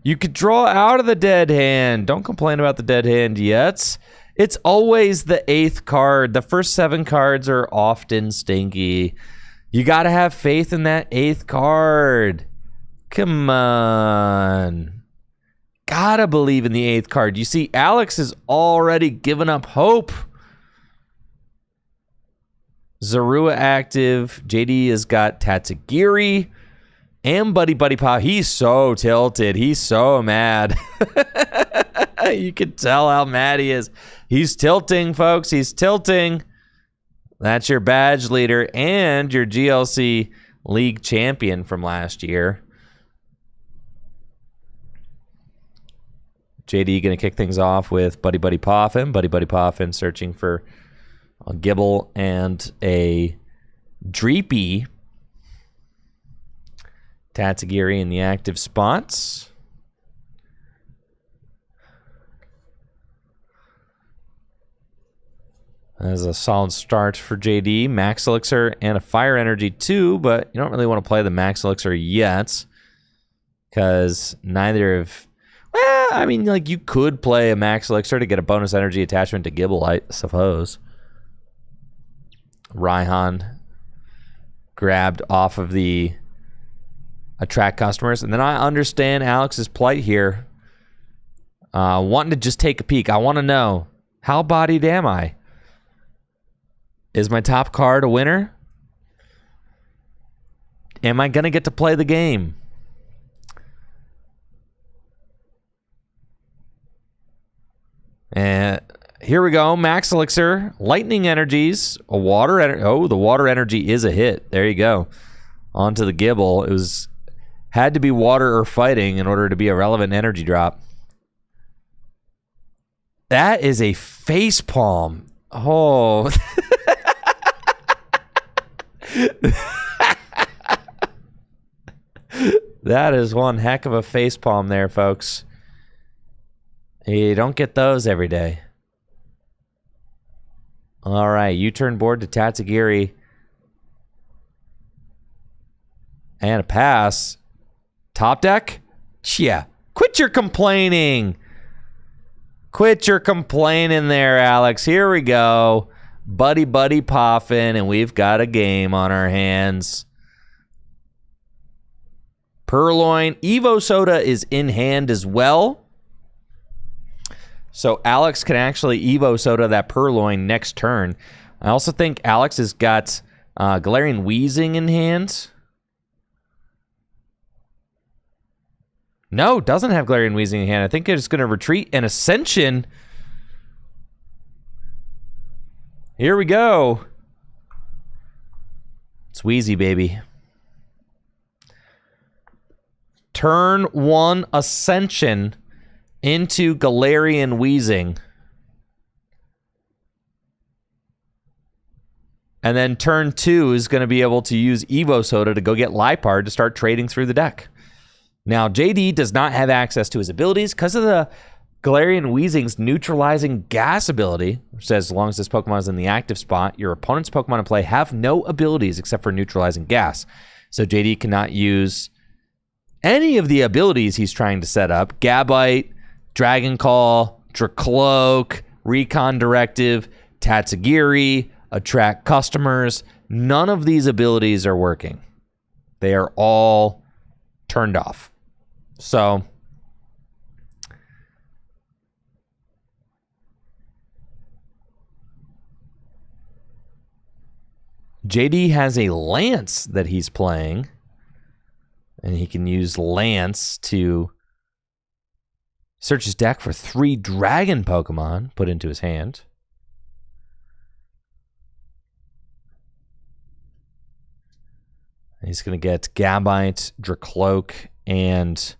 you could draw out of the dead hand. Don't complain about the dead hand yet. It's always the 8th card. The first 7 cards are often stinky. You got to have faith in that 8th card. Come on. Gotta believe in the 8th card. You see, Alex has already given up hope. Zorua active. JD has got Tatsugiri and Buddy Pop. He's so tilted. He's so mad. You can tell how mad he is. He's tilting, folks. He's tilting. That's your badge leader and your GLC League champion from last year. JD going to kick things off with Buddy Poffin. Buddy Poffin searching for a Gibble and a Dreepy. Tatsugiri in the active spots. That's a solid start for JD. Max Elixir and a Fire Energy too, but you don't really want to play the Max Elixir yet because neither of... Well, I mean, like, you could play a Max Elixir to get a bonus energy attachment to Gibble, I suppose. Raihan grabbed off of the attract customers. And then I understand Alex's plight here. Wanting to just take a peek. I want to know, how bodied am I? Is my top card a winner? Am I going to get to play the game? And here we go. Max Elixir, Lightning Energies, a Water Energy. Oh, the Water Energy is a hit. There you go. Onto the Gibble. It had to be water or fighting in order to be a relevant energy drop. That is a face palm. Oh. That is one heck of a face palm there, folks. You don't get those every day. All right, U-turn board to Tatsugiri. And a pass. Top deck? Yeah. Quit your complaining. Quit your complaining there, Alex. Here we go. Buddy poffin, and we've got a game on our hands. Purloin. Evo Soda is in hand as well. So Alex can actually Evo Soda that Purloin next turn. I also think Alex has got Galarian Wheezing in hand. No, doesn't have Galarian Wheezing in hand. I think it's going to retreat and Ascension. Here we go. It's Wheezy, baby. Turn 1 Ascension into Galarian Wheezing. And then turn 2 is going to be able to use Evo Soda to go get Liepard to start trading through the deck. Now, JD does not have access to his abilities because of the Galarian Wheezing's neutralizing gas ability, which says as long as this Pokemon is in the active spot, your opponent's Pokemon in play have no abilities except for neutralizing gas. So JD cannot use any of the abilities he's trying to set up. Gabite, Dragon Call, Dracloak, Recon Directive, Tatsugiri, Attract Customers. None of these abilities are working. They are all turned off. So JD has a Lance that he's playing, and he can use Lance to search his deck for 3 Dragon Pokemon put into his hand. He's going to get Gabite, Dracloak, and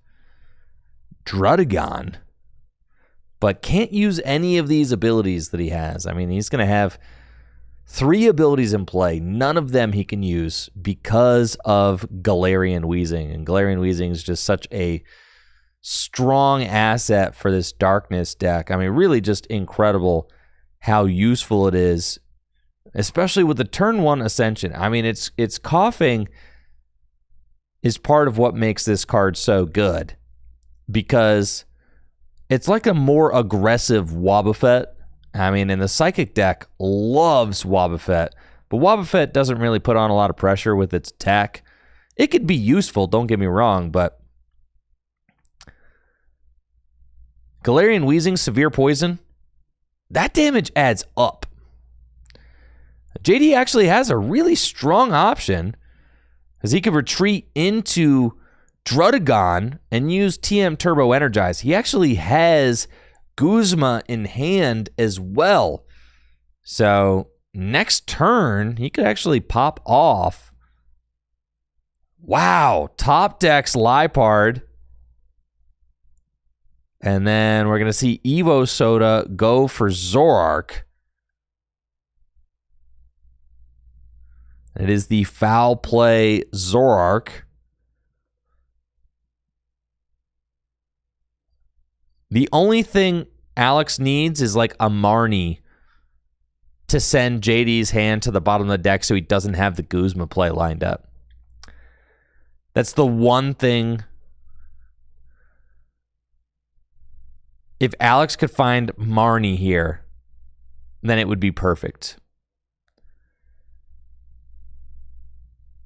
Druddigon, but can't use any of these abilities that he has. I mean, he's going to have 3 abilities in play. None of them he can use because of Galarian Wheezing. And Galarian Wheezing is just such a strong asset for this Darkness deck. I mean, really just incredible how useful it is, especially with the turn 1 Ascension. I mean, it's coughing is part of what makes this card so good, because it's like a more aggressive Wobbuffet. I mean, and the Psychic deck loves Wobbuffet, but Wobbuffet doesn't really put on a lot of pressure with its attack. It could be useful, don't get me wrong, but Galarian Wheezing, Severe Poison, that damage adds up. JD actually has a really strong option, because he could retreat into Druddigon and use TM Turbo Energize. He actually has Guzma in hand as well. So next turn, he could actually pop off. Wow, top decks Liepard. And then we're going to see Evo Soda go for Zoroark. It is the foul play Zoroark. The only thing Alex needs is like a Marnie to send JD's hand to the bottom of the deck so he doesn't have the Guzma play lined up. That's the one thing. If Alex could find Marnie here, then it would be perfect.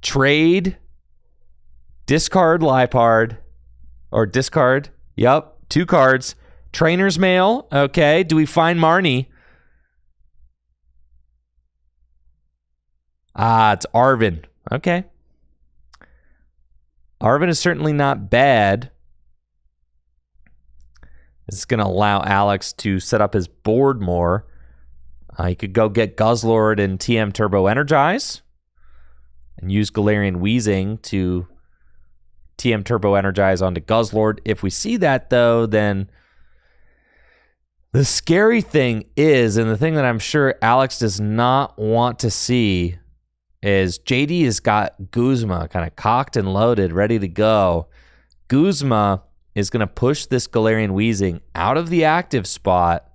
Trade, discard Lipard, or discard, yep, 2 cards. Trainer's Mail, okay. Do we find Marnie? It's Arvin. Okay. Arvin is certainly not bad. This is going to allow Alex to set up his board more. He could go get Guzzlord and TM Turbo Energize and use Galarian Weezing to TM Turbo Energize onto Guzzlord. If we see that, though, then the scary thing is, and the thing that I'm sure Alex does not want to see, is JD has got Guzma kind of cocked and loaded, ready to go. Guzma is going to push this Galarian Weezing out of the active spot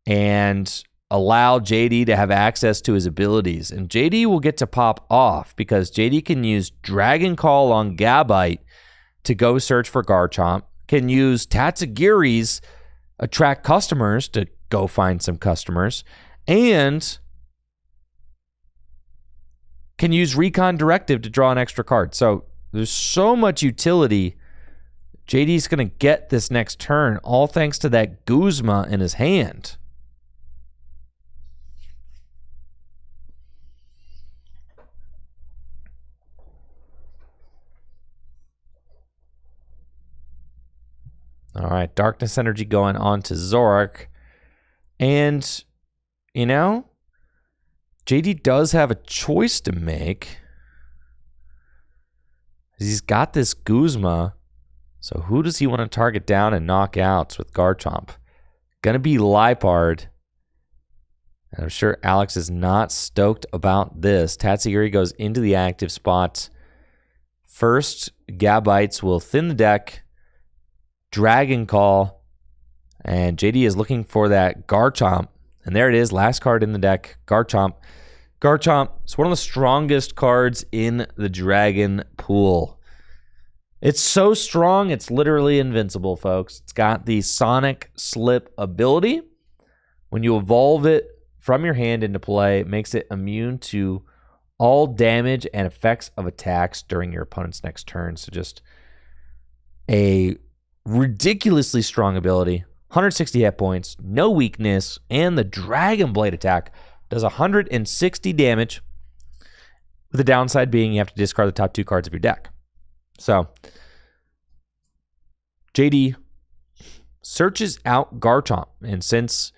and allow JD to have access to his abilities. And JD will get to pop off because JD can use Dragon Call on Gabite to go search for Garchomp, can use Tatsugiri's attract customers to go find some customers, and can use Recon Directive to draw an extra card. So there's so much utility. JD's going to get this next turn, all thanks to that Guzma in his hand. All right, Darkness Energy going on to Zoroark. And, you know, JD does have a choice to make. He's got this Guzma. So who does he want to target down and knock out with Garchomp? Gonna be Lipard. And I'm sure Alex is not stoked about this. Tatsugiri goes into the active spot. First, Gabites will thin the deck. Dragon Call. And JD is looking for that Garchomp. And there it is, last card in the deck, Garchomp. Garchomp is one of the strongest cards in the Dragon pool. It's so strong, it's literally invincible, folks. It's got the Sonic Slip ability. When you evolve it from your hand into play, it makes it immune to all damage and effects of attacks during your opponent's next turn. So just a ridiculously strong ability. 160 hit points, no weakness, and the Dragon Blade attack does 160 damage, with the downside being you have to discard the top 2 cards of your deck. So, JD searches out Garchomp, and since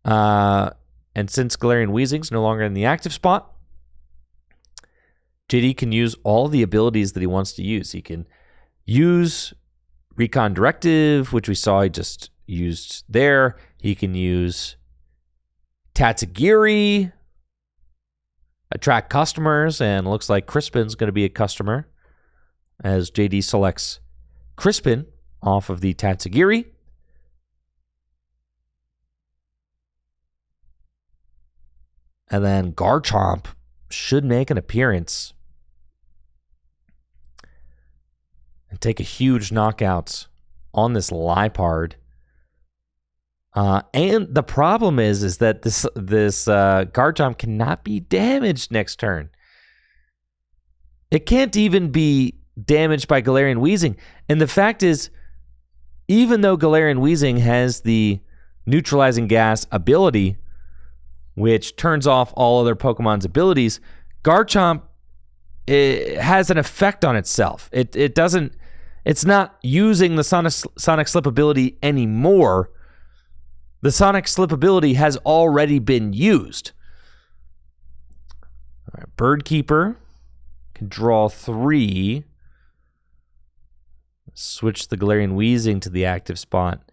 Galarian Weezing's no longer in the active spot, JD can use all the abilities that he wants to use. He can use Recon Directive, which we saw he just used there. He can use Tatsugiri, attract customers, and looks like Crispin's going to be a customer as JD selects Crispin off of the Tatsugiri. And then Garchomp should make an appearance and take a huge knockout on this Lipard. And the problem is that this Garchomp cannot be damaged next turn. It can't even be damaged by Galarian Weezing. And the fact is, even though Galarian Weezing has the neutralizing gas ability, which turns off all other Pokemon's abilities, Garchomp has an effect on itself. It's not using the Sonic Slip ability anymore. The Sonic Slip ability has already been used. All right, Birdkeeper can draw 3. Switch the Galarian Weezing to the active spot.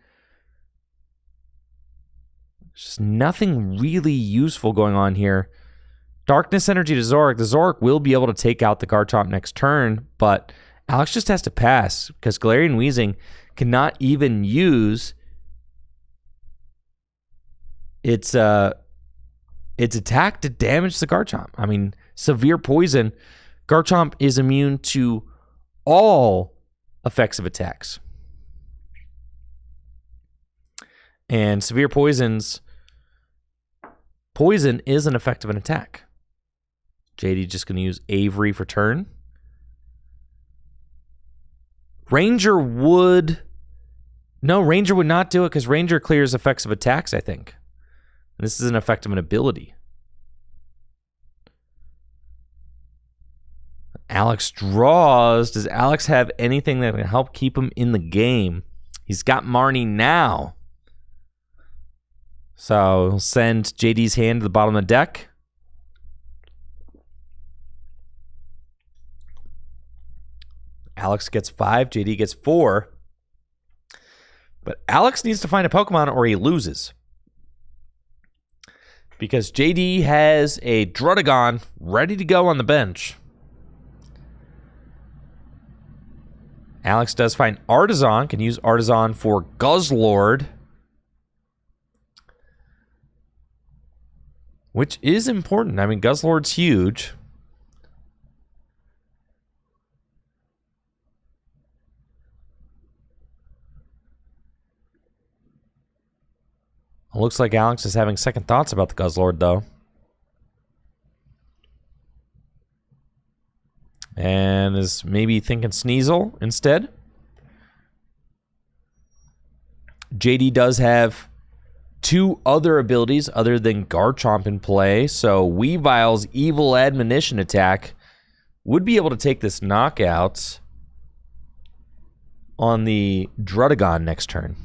There's just nothing really useful going on here. Darkness Energy to Zoroark. The Zoroark will be able to take out the Garchomp next turn, but Alex just has to pass because Galarian Weezing cannot even use its attack to damage the Garchomp. I mean, severe poison. Garchomp is immune to all effects of attacks. And severe poison is an effect of an attack. JD just going to use Avery for turn. Ranger would not do it because Ranger clears effects of attacks, I think. This is an effect of an ability. Alex draws. Does Alex have anything that can help keep him in the game? He's got Marnie now. So he'll send JD's hand to the bottom of the deck. Alex gets 5, JD gets 4. But Alex needs to find a Pokemon or he loses. Because JD has a Druddigon ready to go on the bench. Alex does find Artisan, can use Artisan for Guzzlord. Which is important. I mean, Guzzlord's huge. It looks like Alex is having second thoughts about the Guzzlord, though. And is maybe thinking Sneasel instead. JD does have 2 other abilities other than Garchomp in play. So Weavile's Evil Admonition attack would be able to take this knockout on the Druddigon next turn.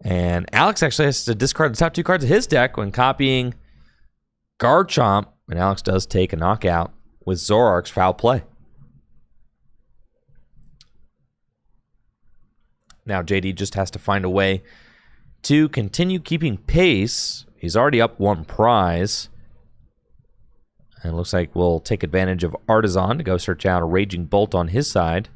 And Alex actually has to discard the top 2 cards of his deck when copying Garchomp. And Alex does take a knockout with Zoroark's Foul Play. Now JD just has to find a way to continue keeping pace. He's already up 1 prize. And it looks like we'll take advantage of Artisan to go search out a Raging Bolt on his side.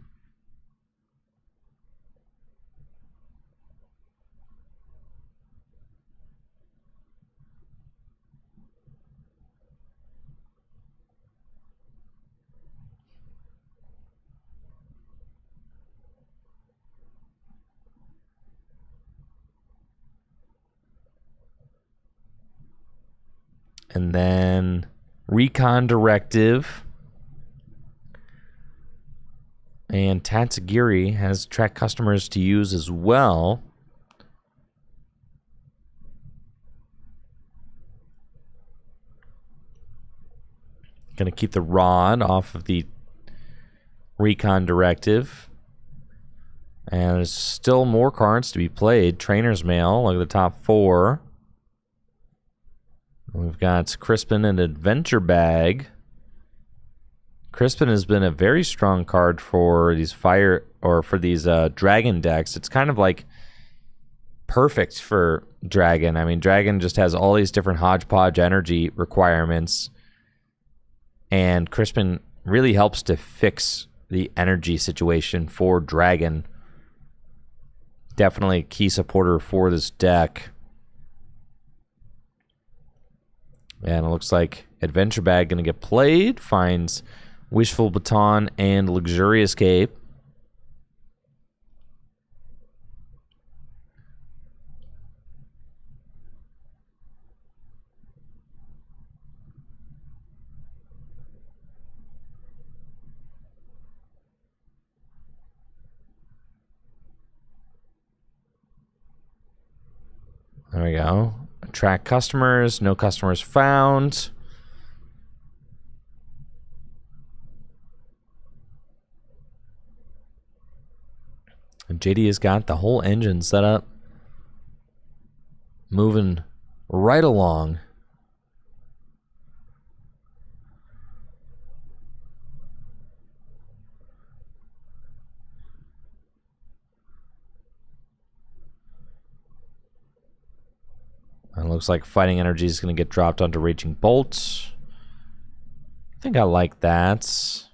And then Recon Directive. And Tatsugiri has track customers to use as well. Going to keep the Rod off of the Recon Directive. And there's still more cards to be played. Trainer's Mail, look at the top 4. We've got Crispin and Adventure Bag. Crispin has been a very strong card for these dragon decks. It's kind of like perfect for dragon. I mean, dragon just has all these different hodgepodge energy requirements. And Crispin really helps to fix the energy situation for dragon. Definitely a key supporter for this deck. And it looks like Adventure Bag going to get played. Finds Wishful Baton and Luxurious Cape. There we go. Track customers. No customers found. And JD has got the whole engine set up. Moving right along. It looks like Fighting Energy is going to get dropped onto Raging Bolts. I think I like that.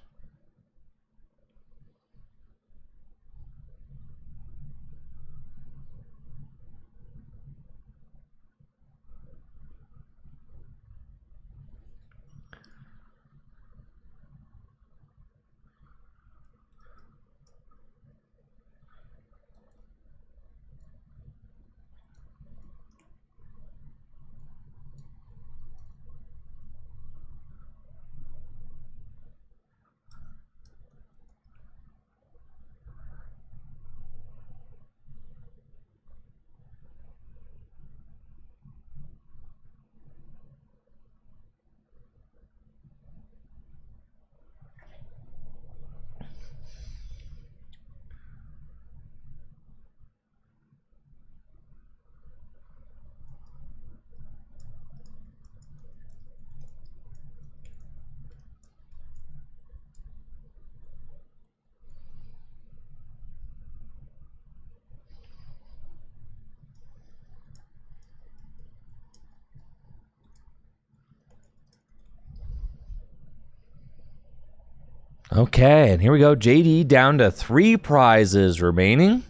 Okay, and here we go. JD down to 3 prizes remaining.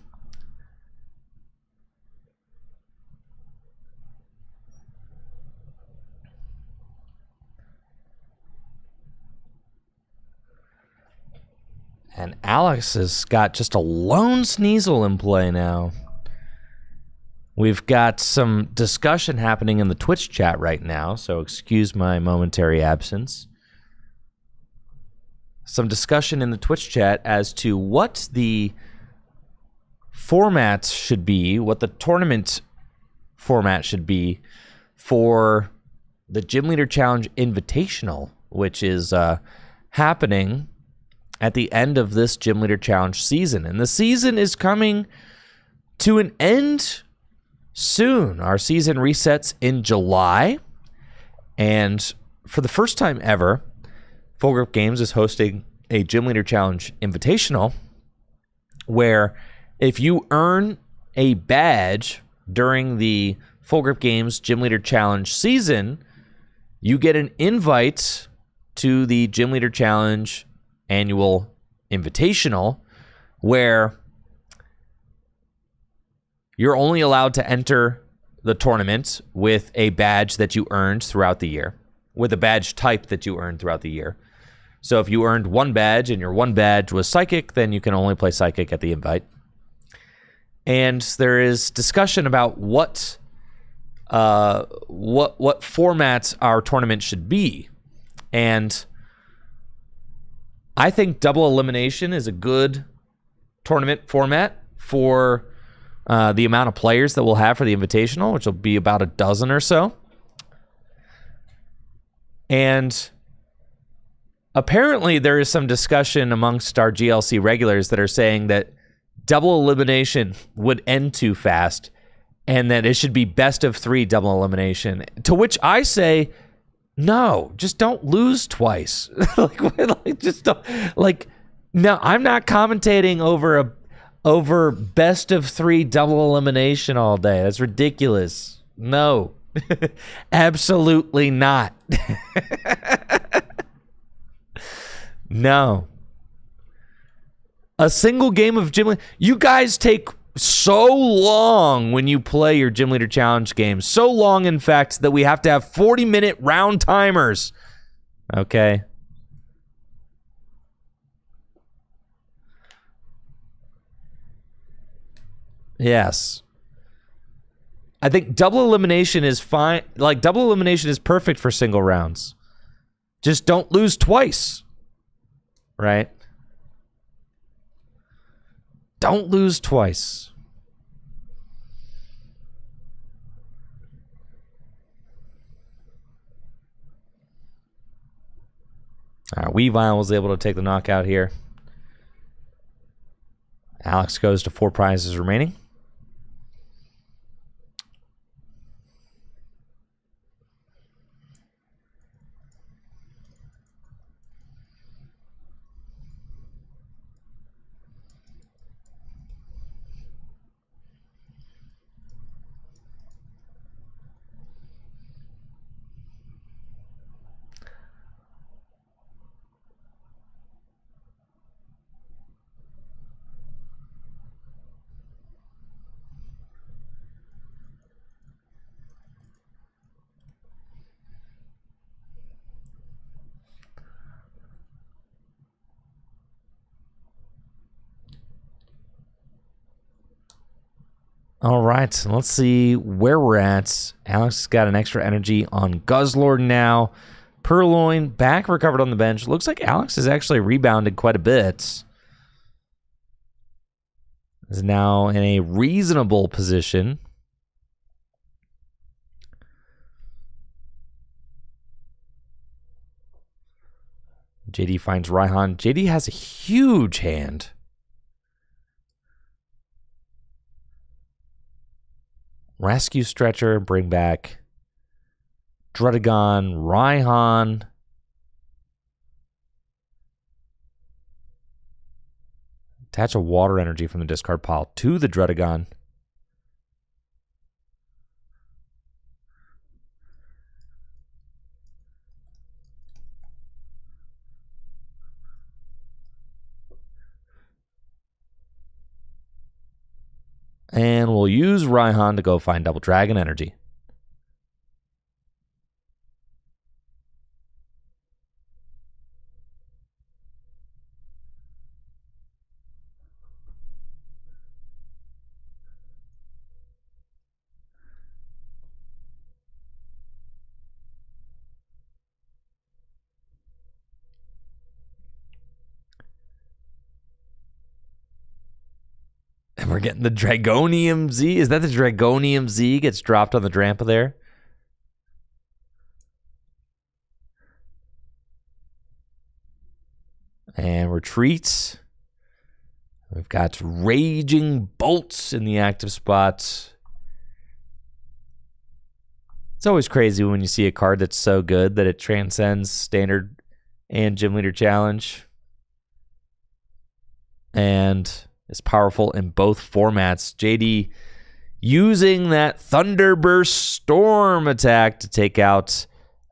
And Alex has got just a lone Sneasel in play now. We've got some discussion happening in the Twitch chat right now, so excuse my momentary absence. Some discussion in the Twitch chat as to what the formats should be, what the tournament format should be for the Gym Leader Challenge Invitational, which is happening at the end of this Gym Leader Challenge season. And the season is coming to an end soon. Our season resets in July. And for the first time ever, Full Grip Games is hosting a Gym Leader Challenge Invitational where if you earn a badge during the Full Grip Games Gym Leader Challenge season, you get an invite to the Gym Leader Challenge Annual Invitational where you're only allowed to enter the tournament with a badge that you earned throughout the year, with a badge type that you earned throughout the year. So if you earned 1 badge and your 1 badge was Psychic, then you can only play Psychic at the invite. And there is discussion about what formats our tournament should be. And I think double elimination is a good tournament format for the amount of players that we'll have for the Invitational, which will be about a dozen or so. And apparently there is some discussion amongst our GLC regulars that are saying that double elimination would end too fast and that it should be best of 3 double elimination. To which I say, no, just don't lose twice. No, I'm not commentating over best of 3 double elimination all day. That's ridiculous. No, absolutely not. No. A single game of Gym Leader. You guys take so long when you play your Gym Leader Challenge games. So long, in fact, that we have to have 40-minute round timers. Okay. Yes. I think double elimination is fine. Like, double elimination is perfect for single rounds. Just don't lose twice. Right? Don't lose twice. All right, Weavile was able to take the knockout here. Alex goes to 4 prizes remaining. All right, let's see where we're at. Alex has got an extra energy on Guzzlord now. Purloin back recovered on the bench. Looks like Alex has actually rebounded quite a bit. Is now in a reasonable position. JD finds Raihan. JD has a huge hand. Rescue Stretcher, bring back Drudagon, Raihan. Attach a water energy from the discard pile to the Drudagon. And we'll use Raihan to go find Double Dragon Energy. And we're getting the Dragonium Z. Is that the Dragonium Z gets dropped on the Drampa there? And retreats. We've got Raging Bolts in the active spots. It's always crazy when you see a card that's so good that it transcends Standard and Gym Leader Challenge. And is powerful in both formats. JD using that Thunderburst Storm attack to take out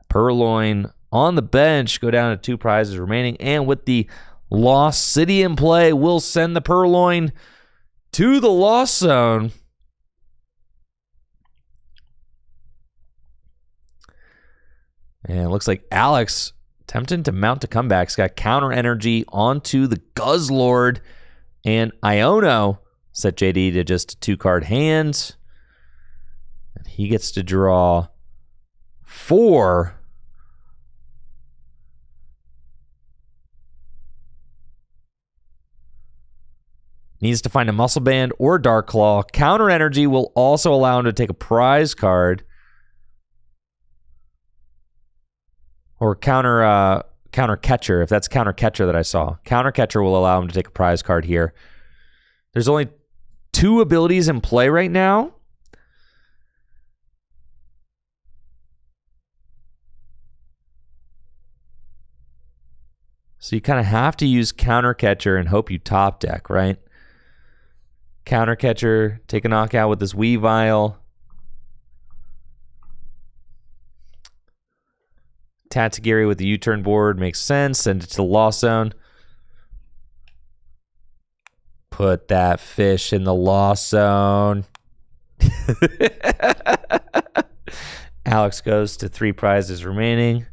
Purloin on the bench, go down to 2 prizes remaining, and with the Lost City in play, we'll send the Purloin to the Lost Zone. And it looks like Alex attempting to mount a comeback. He's got counter energy onto the Guzzlord, and Iono set JD to just a 2-card hand. And he gets to draw 4. Needs to find a Muscle Band or Dark Claw. Counter Energy will also allow him to take a prize card. Or counter Catcher, if that's Counter Catcher that I saw. Counter Catcher will allow him to take a prize card here. There's only 2 abilities in play right now. So you kind of have to use Counter Catcher and hope you top deck, right? Counter Catcher, take a knockout with this Weavile. Tatsugiri with the U-turn board makes sense. Send it to the Lost Zone. Put that fish in the Lost Zone. Alex goes to 3 prizes remaining.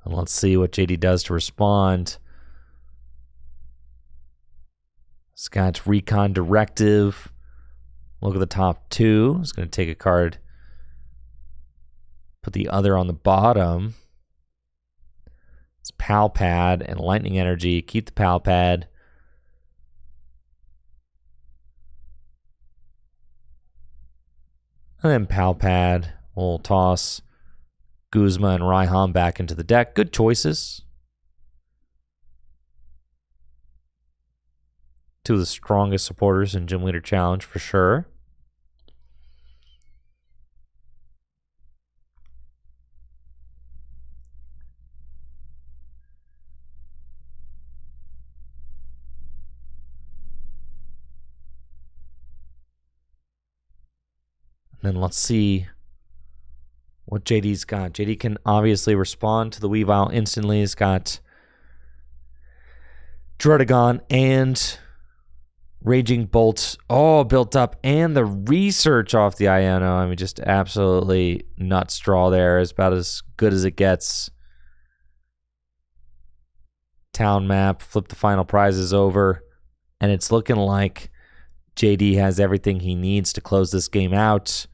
And let's see what JD does to respond. Scott's Recon Directive. Look at the top 2. He's going to take a card. Put the other on the bottom. It's Pal Pad and Lightning Energy. Keep the Pal Pad. And then Pal Pad. We'll toss Guzma and Raihan back into the deck. Good choices. 2 of the strongest supporters in Gym Leader Challenge for sure. And then let's see what JD's got. JD can obviously respond to the Weavile instantly. He's got Druddigon and Raging Bolts all built up, and the research off the Iono. I mean, just absolutely nut straw there. It's about as good as it gets. Town map, flip the final prizes over, and it's looking like JD has everything he needs to close this game out.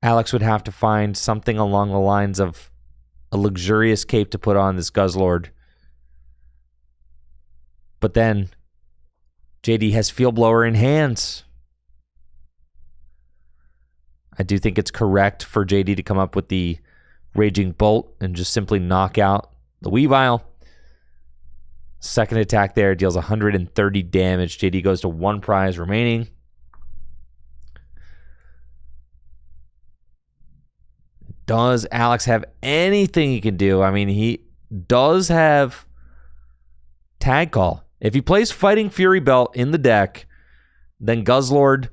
Alex would have to find something along the lines of a luxurious cape to put on this Guzzlord. But then JD has Field Blower in hands. I do think it's correct for JD to come up with the Raging Bolt and just simply knock out the Weavile. Second attack there deals 130 damage. JD goes to 1 prize remaining. Does Alex have anything he can do? I mean, he does have Tag Call. If he plays Fighting Fury Belt in the deck, then Guzzlord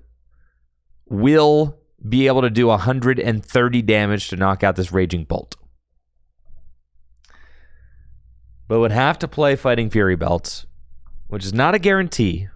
will be able to do 130 damage to knock out this Raging Bolt. But would have to play Fighting Fury Belt, which is not a guarantee.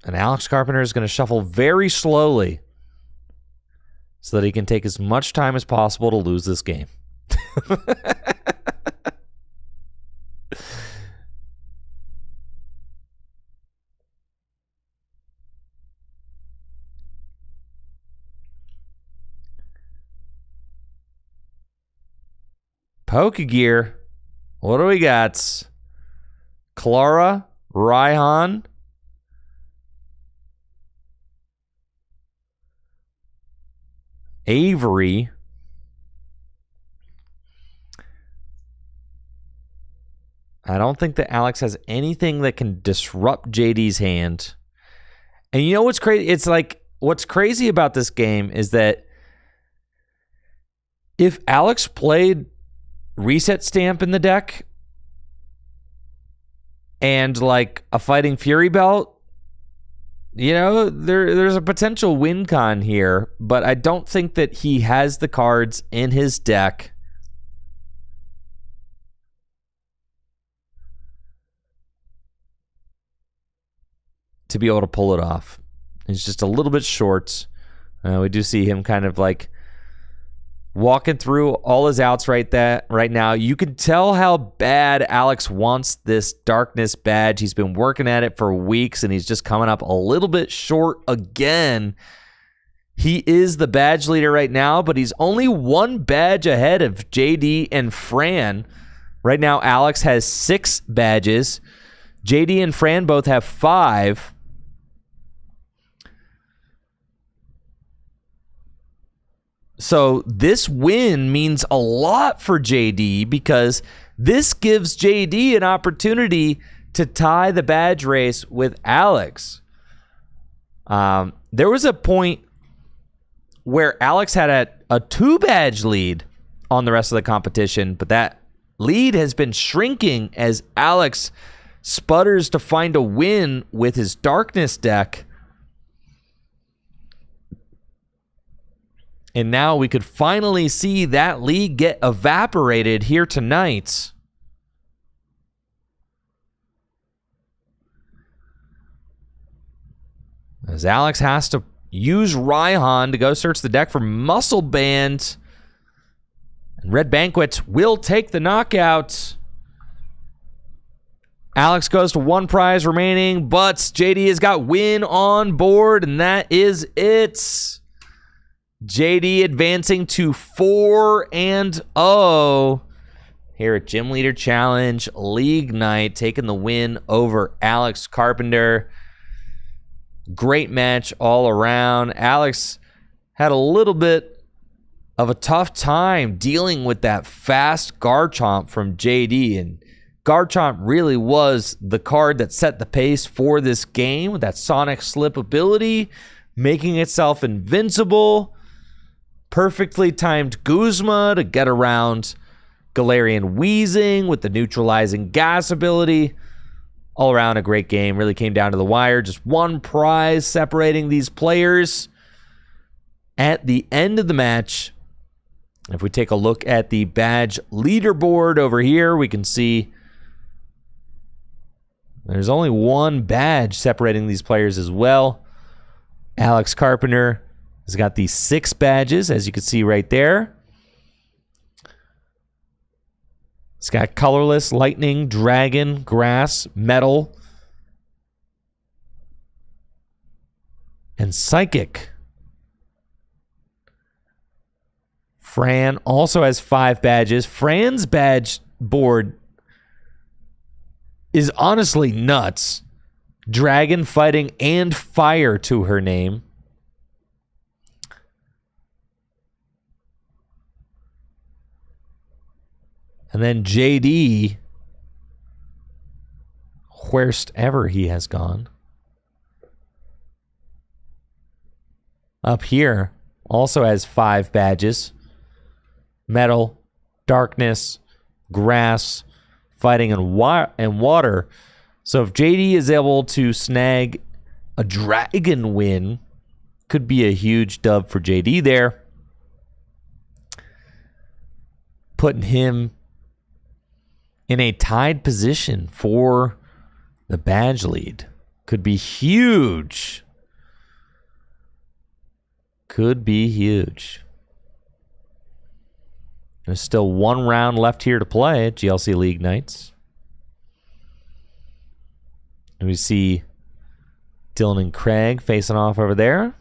And Alex Carpenter is going to shuffle very slowly so that he can take as much time as possible to lose this game. Pokegear. What do we got? Clara, Raihan, Avery, I don't think that Alex has anything that can disrupt JD's hand. And you know what's crazy? It's like, what's crazy about this game is that if Alex played Reset Stamp in the deck and like a Fighting Fury Belt, you know, there's a potential win con here, but I don't think that he has the cards in his deck to be able to pull it off. He's just a little bit short. We do see him kind of like walking through all his outs right now. You can tell how bad Alex wants this Darkness badge. He's been working at it for weeks, and he's just coming up a little bit short again. He is the badge leader right now, but he's only one badge ahead of JD and Fran. Right now, Alex has 6 badges. JD and Fran both have 5. So this win means a lot for JD because this gives JD an opportunity to tie the badge race with Alex. There was a point where Alex had a 2-badge lead on the rest of the competition, but that lead has been shrinking as Alex sputters to find a win with his Darkness deck. And now we could finally see that lead get evaporated here tonight. As Alex has to use Raihan to go search the deck for Muscle Band. And Red Banquet will take the knockout. Alex goes to 1 prize remaining, but JD has got win on board, and that is it. JD advancing to 4-0 here at Gym Leader Challenge League Night, taking the win over Alex Carpenter. Great match all around. Alex had a little bit of a tough time dealing with that fast Garchomp from JD, and Garchomp really was the card that set the pace for this game with that Sonic Slip ability, making itself invincible. Perfectly timed Guzma to get around Galarian Weezing with the neutralizing gas ability. All around a great game. Really came down to the wire. Just 1 prize separating these players. At the end of the match, if we take a look at the badge leaderboard over here, we can see there's only 1 badge separating these players as well. Alex Carpenter has got these 6 badges, as you can see right there. It's got Colorless, Lightning, Dragon, Grass, Metal, and Psychic. Fran also has 5 badges. Fran's badge board is honestly nuts. Dragon, Fighting, and Fire to her name. And then JD, where'st ever he has gone. Up here, also has 5 badges. Metal, darkness, grass, fighting, and water. So if JD is able to snag a dragon win, could be a huge dub for JD there. Putting him in a tied position for the badge lead. Could be huge. Could be huge. There's still 1 round left here to play at GLC League Nights. And we see Dylan and Craig facing off over there.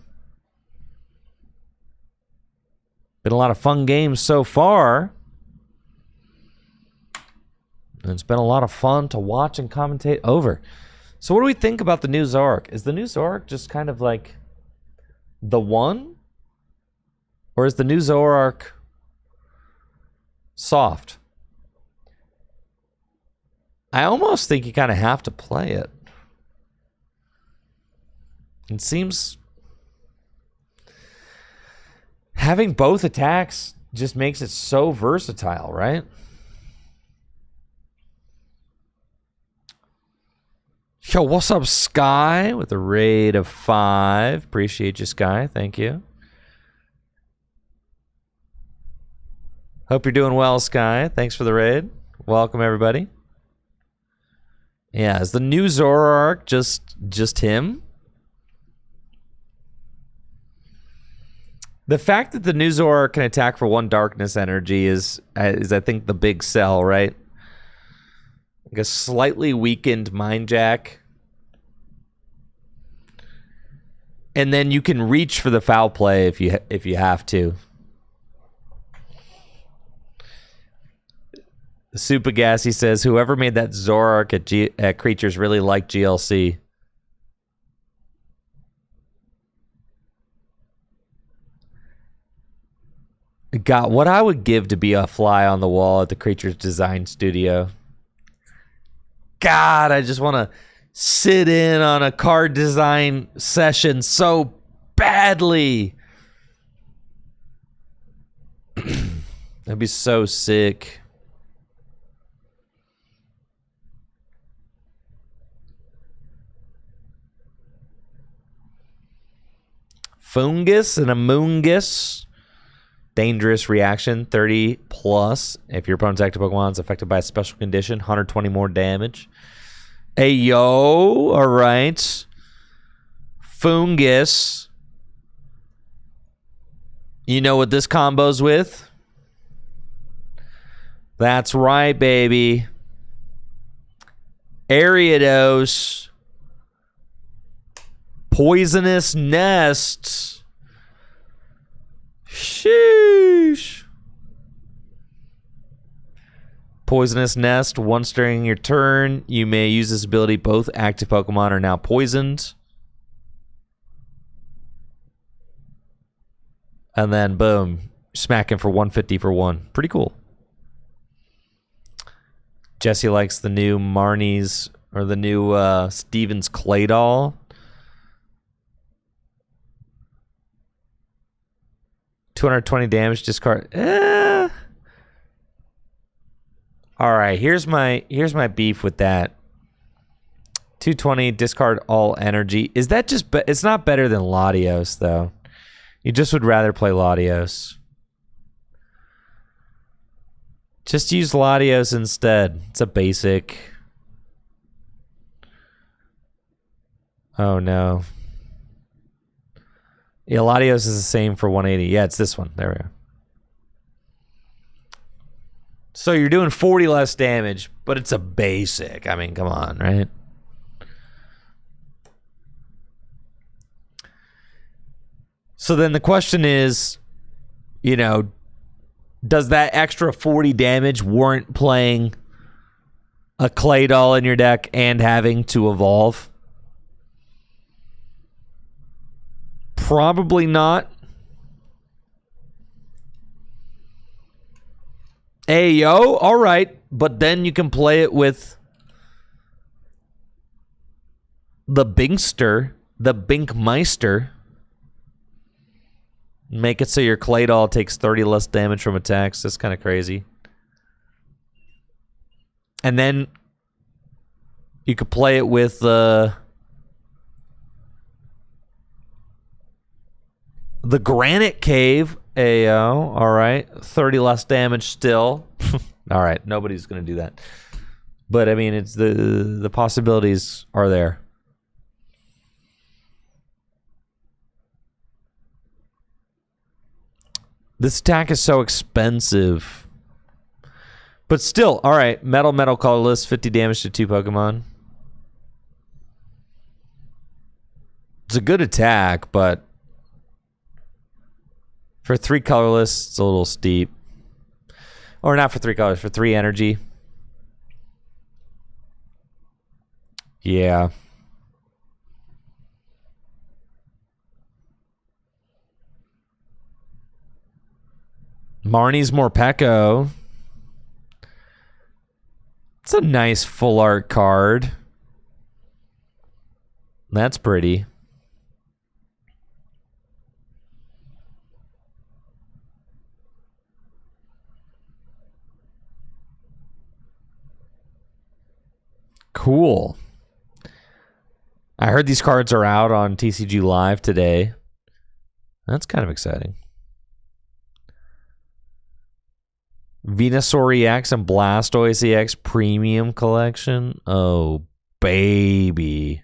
Been a lot of fun games so far. And it's been a lot of fun to watch and commentate over. So what do we think about the new Zoroark? Is the new Zoroark just kind of like the one? Or is the new Zoroark soft? I almost think you kind of have to play it. It seems having both attacks just makes it so versatile, right? Yo, what's up, Sky? With a raid of 5. Appreciate you, Sky. Thank you. Hope you're doing well, Sky. Thanks for the raid. Welcome, everybody. Yeah, is the new Zoroark just him? The fact that the new Zoroark can attack for 1 darkness energy is I think the big sell, right? Like a slightly weakened Mind Jack. And then you can reach for the foul play if you have to. Super Gassy says, whoever made that Zoroark at Creatures really liked GLC. God, what I would give to be a fly on the wall at the Creatures Design Studio. God, I just want to sit in on a card design session so badly. That'd be so sick. Fungus and a Moongus. Dangerous reaction, 30 plus. If your opponent's active Pokemon is affected by a special condition, 120 more damage. Hey, yo. All right. Fungus. You know what this combo's with? That's right, baby. Ariados. Poisonous Nest. Sheesh. Poisonous Nest. Once during your turn, you may use this ability. Both active Pokemon are now poisoned. And then, boom. Smack him for 150 for 1. Pretty cool. Jesse likes the new Marnie's, or the new Stevens Clay doll. 220 damage, discard. All right, here's my beef with that. 220, discard all energy. Is that just? It's not better than Latios though. You just would rather play Latios. Just use Latios instead. It's a basic. Oh no. Yeah, Latios is the same for 180. Yeah, it's this one. There we go. So you're doing 40 less damage, but it's a basic. I mean, come on, right? So then the question is, you know, does that extra 40 damage warrant playing a Clay doll in your deck and having to evolve? Probably not. Ayo, all right. But then you can play it with the Binkster, the Binkmeister. Make it so your Claydol takes 30 less damage from attacks. That's kind of crazy. And then you could play it with the Granite Cave. Ayo, all right. 30 less damage still. All right, nobody's going to do that. But I mean, it's the possibilities are there. This attack is so expensive. But still, all right. Metal, colorless, 50 damage to 2 Pokemon. It's a good attack, but for 3 colorless, it's a little steep. Or not for 3 colors, for 3 energy. Yeah. Marnie's Morpeko. It's a nice full art card. That's pretty. Cool. I heard these cards are out on TCG Live today. That's kind of exciting. Venusaur EX and Blastoise EX Premium Collection. Oh, baby.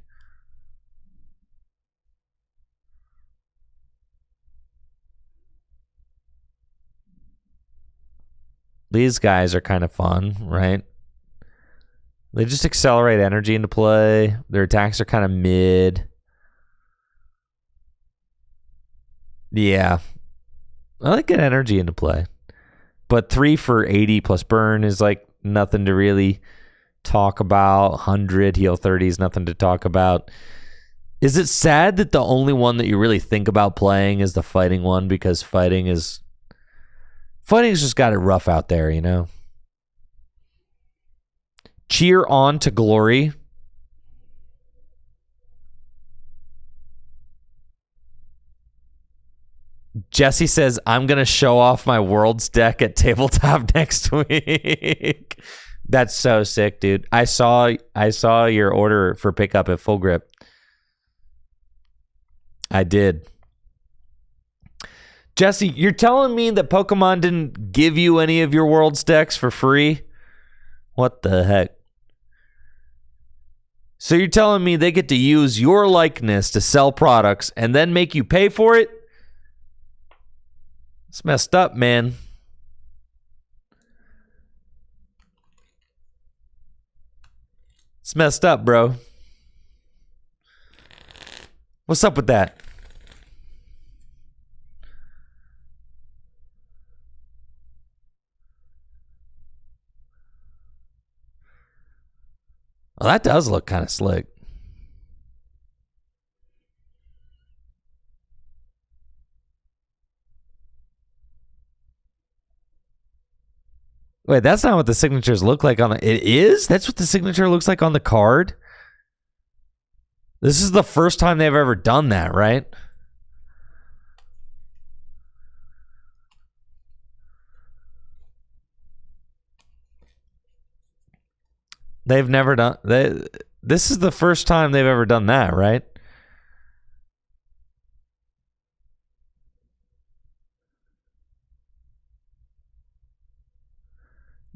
These guys are kind of fun, right? They just accelerate energy into play. Their attacks are kind of mid. Yeah. I like getting energy into play. But 3 for 80 plus burn is like nothing to really talk about. 100, heal 30 is nothing to talk about. Is it sad that the only one that you really think about playing is the fighting one? Because fighting's just got it rough out there, you know? Cheer on to glory. Jesse says, I'm going to show off my Worlds deck at tabletop next week. That's so sick, dude. I saw your order for pickup at Full Grip. I did. Jesse, you're telling me that Pokemon didn't give you any of your Worlds decks for free? What the heck? So you're telling me they get to use your likeness to sell products and then make you pay for it? It's messed up, man. It's messed up, bro. What's up with that? Well, that does look kind of slick. Wait, that's not what the signatures look like on the... It is? That's what the signature looks like on the card? This is the first time they've ever done that, right? They've never done... This is the first time they've ever done that, right?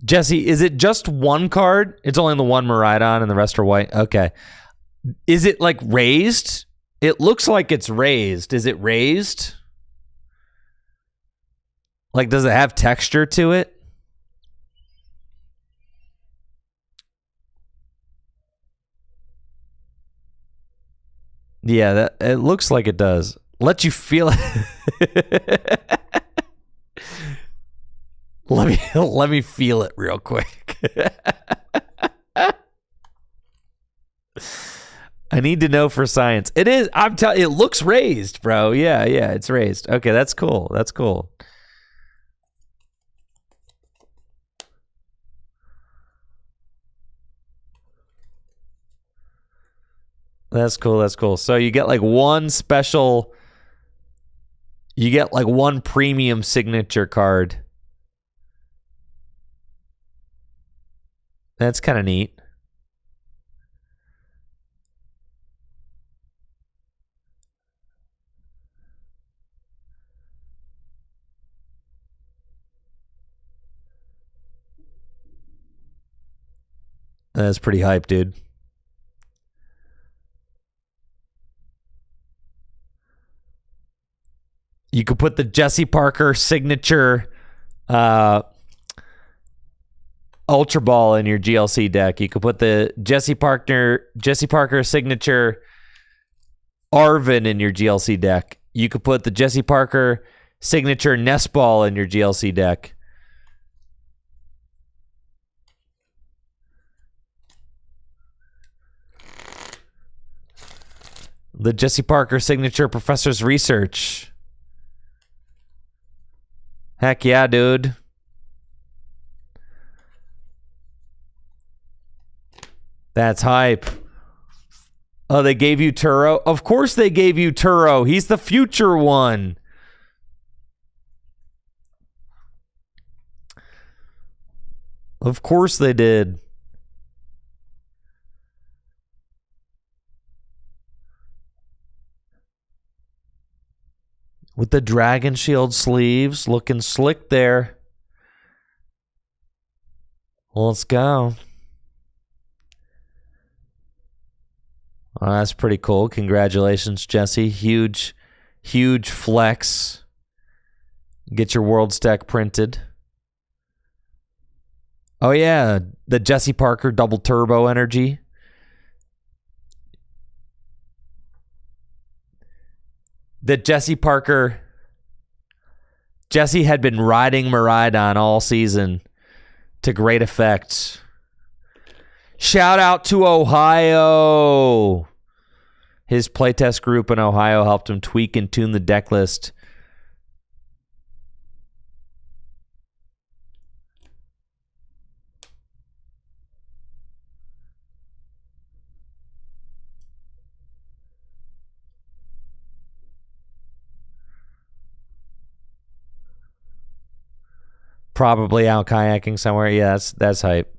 Jesse, is it just one card? It's only the one Miraidon and the rest are white? Okay. Is it like raised? It looks like it's raised. Is it raised? Like, does it have texture to it? Yeah, that it looks like it does. Let you feel it. Let me feel it real quick. I need to know for science. It is. I'm telling. It looks raised, bro. Yeah, it's raised. Okay, that's cool. That's cool. That's cool. That's cool. So you get like one special. You get like one premium signature card. That's kind of neat. That's pretty hype, dude. You could put the Jesse Parker signature Ultra Ball in your GLC deck. You could put the Jesse Parker signature Arvin in your GLC deck. You could put the Jesse Parker signature Nest Ball in your GLC deck. The Jesse Parker signature Professor's Research. Heck yeah, dude. That's hype. Oh, they gave you Turo? Of course they gave you Turo. He's the future one. Of course they did. With the Dragon Shield sleeves, looking slick there. Well, let's go. Oh, that's pretty cool. Congratulations, Jesse. Huge flex. Get your World Stack printed. Oh, yeah. The Jesse Parker double turbo energy. That Jesse Parker... Jesse had been riding Miraidon all season to great effect. Shout out to Ohio. His playtest group in Ohio helped him tweak and tune the deck list. Probably out kayaking somewhere. Yeah, that's hype.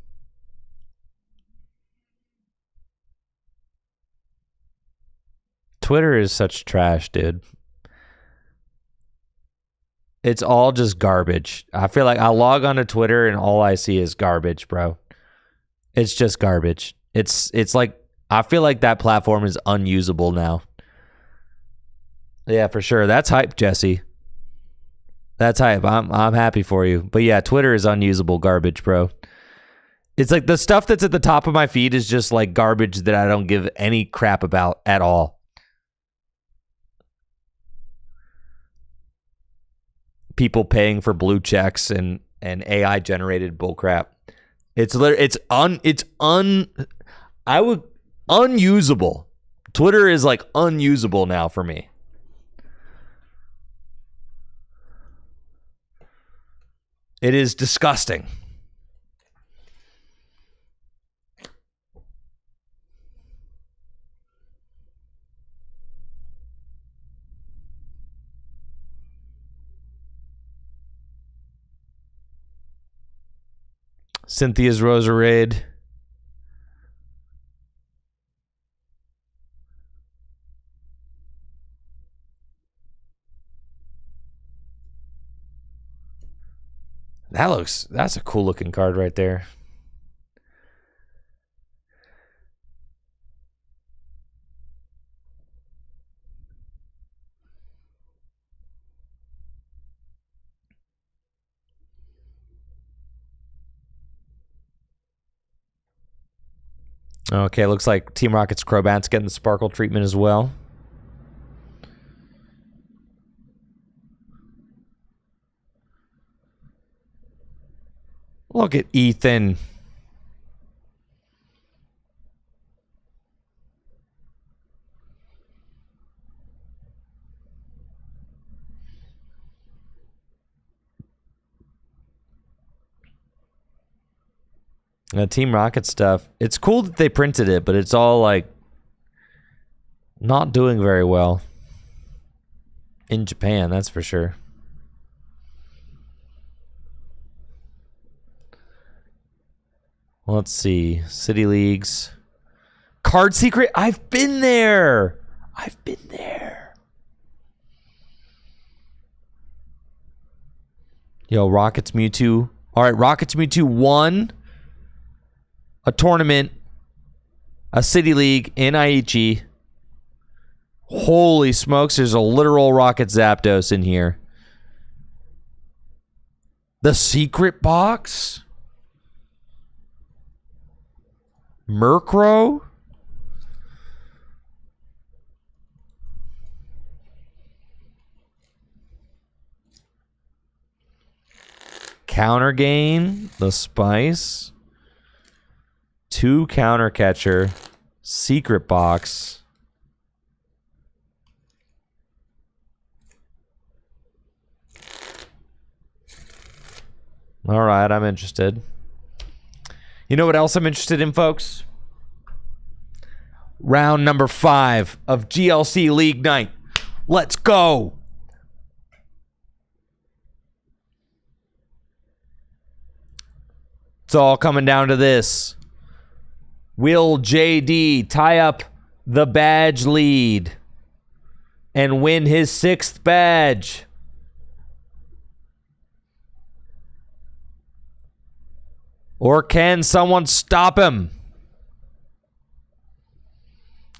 Twitter is such trash, dude. It's all just garbage. I feel like I log onto Twitter and all I see is garbage, bro. It's just garbage. It's like I feel like that platform is unusable now. Yeah, for sure. That's hype, Jesse. That's hype. I'm happy for you. But yeah, Twitter is unusable garbage, bro. It's like the stuff that's at the top of my feed is just like garbage that I don't give any crap about at all. People paying for blue checks and AI generated bullcrap. It's unusable. Twitter is like unusable now for me. It is disgusting. Cynthia's Roserade. That's a cool looking card right there. Okay, looks like Team Rocket's Crobat's getting the sparkle treatment as well. Look at Ethan. Team Rocket stuff. It's cool that they printed it, but it's all like not doing very well in Japan, that's for sure. Let's see. City Leagues. Card Secret? I've been there. Yo, Rockets Mewtwo. All right, Rockets Mewtwo won a tournament, a City League in Aichi. Holy smokes, there's a literal Rocket Zapdos in here. The secret box? Murkrow? Counter Gain, the Spice. 2 Counter Catcher, secret box. All right, I'm interested. You know what else I'm interested in, folks? Round number 5 of GLC League Night. Let's go. It's all coming down to this. Will JD tie up the badge lead and win his 6th badge? Or can someone stop him?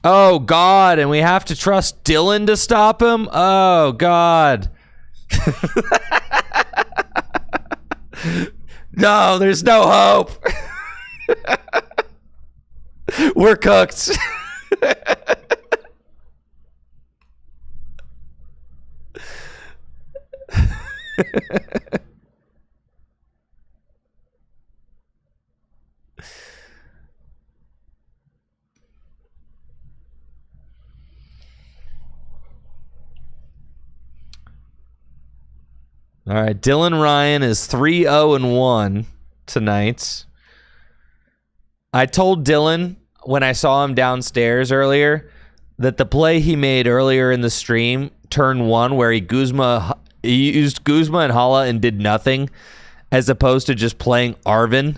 Oh, God. And we have to trust Dylan to stop him? Oh, God. No, there's no hope. We're cooked. All right, Dylan Ryan is 3-0-1 tonight. I told Dylan when I saw him downstairs earlier that the play he made earlier in the stream, turn 1, where he used Guzma and Hala and did nothing, as opposed to just playing Arvin,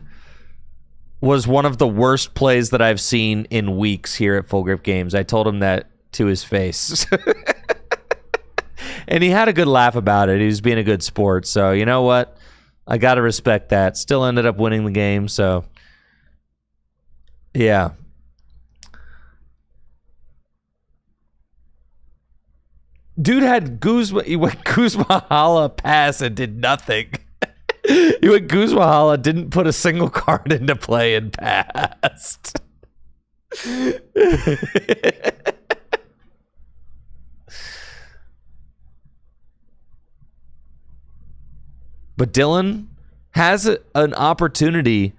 was one of the worst plays that I've seen in weeks here at Full Grip Games. I told him that to his face. And he had a good laugh about it. He was being a good sport. So, you know what? I got to respect that. Still ended up winning the game. So, yeah. Dude had Guzma. He went Guzma Hala pass and did nothing. He went Guzma Hala, didn't put a single card into play and passed. But Dylan has an opportunity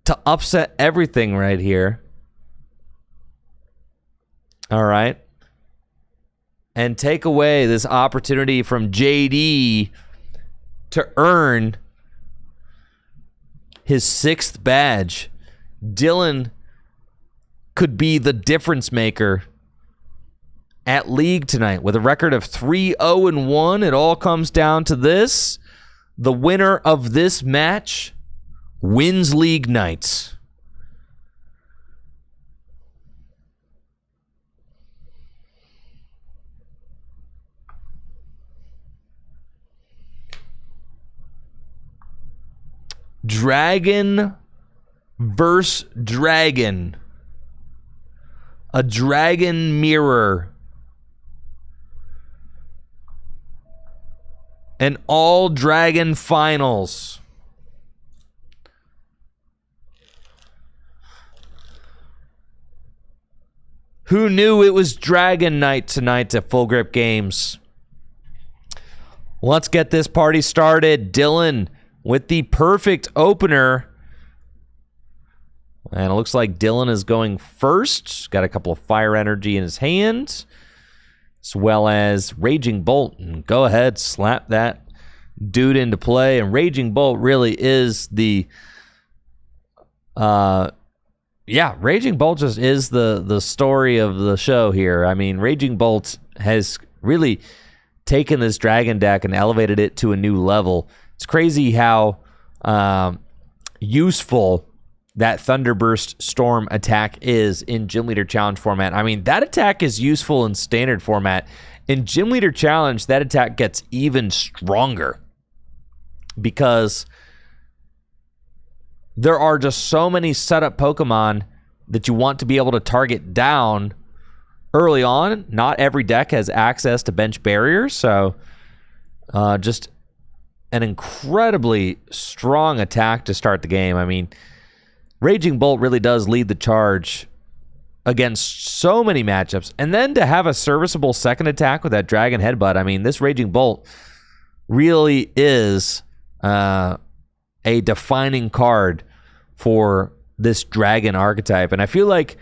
to upset everything right here. All right. And take away this opportunity from JD to earn his 6th badge. Dylan could be the difference maker at League tonight with a record of 3-0-1. It all comes down to this. The winner of this match wins League nights. Dragon versus Dragon. A dragon mirror. An all dragon finals. Who knew it was Dragon Night tonight at Full Grip Games? Let's get this party started. Dylan with the perfect opener. And it looks like Dylan is going first. Got a couple of fire energy in his hand, as well as Raging Bolt. And go ahead, slap that dude into play. And Raging Bolt really is the yeah, Raging Bolt just is the story of the show here. I mean, Raging Bolt has really taken this dragon deck and elevated it to a new level. It's crazy how useful that Thunderburst Storm attack is in Gym Leader Challenge format. I mean, that attack is useful in standard format. In Gym Leader Challenge, that attack gets even stronger because there are just so many setup Pokemon that you want to be able to target down early on. Not every deck has access to bench barriers, so just an incredibly strong attack to start the game. I mean, Raging Bolt really does lead the charge against so many matchups. And then to have a serviceable second attack with that Dragon Headbutt, I mean, this Raging Bolt really is a defining card for this Dragon archetype. And I feel like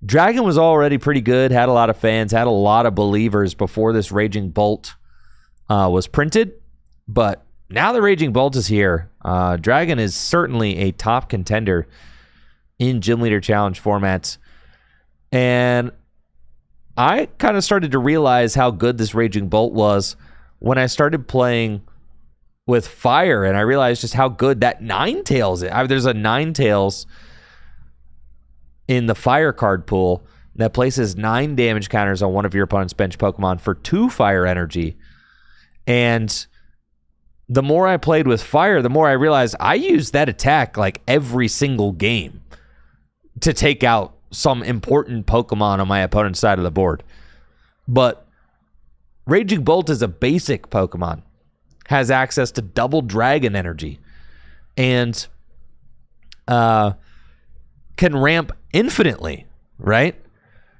Dragon was already pretty good, had a lot of fans, had a lot of believers before this Raging Bolt was printed. But now the Raging Bolt is here. Dragon is certainly a top contender in Gym Leader Challenge formats. And I kind of started to realize how good this Raging Bolt was when I started playing with Fire, and I realized just how good that Ninetales is. There's a Ninetales in the Fire card pool that places 9 damage counters on one of your opponent's bench Pokemon for 2 Fire energy. And the more I played with Fire, the more I realized I use that attack like every single game to take out some important Pokemon on my opponent's side of the board. But Raging Bolt is a basic Pokemon, has access to double Dragon energy, and can ramp infinitely, right?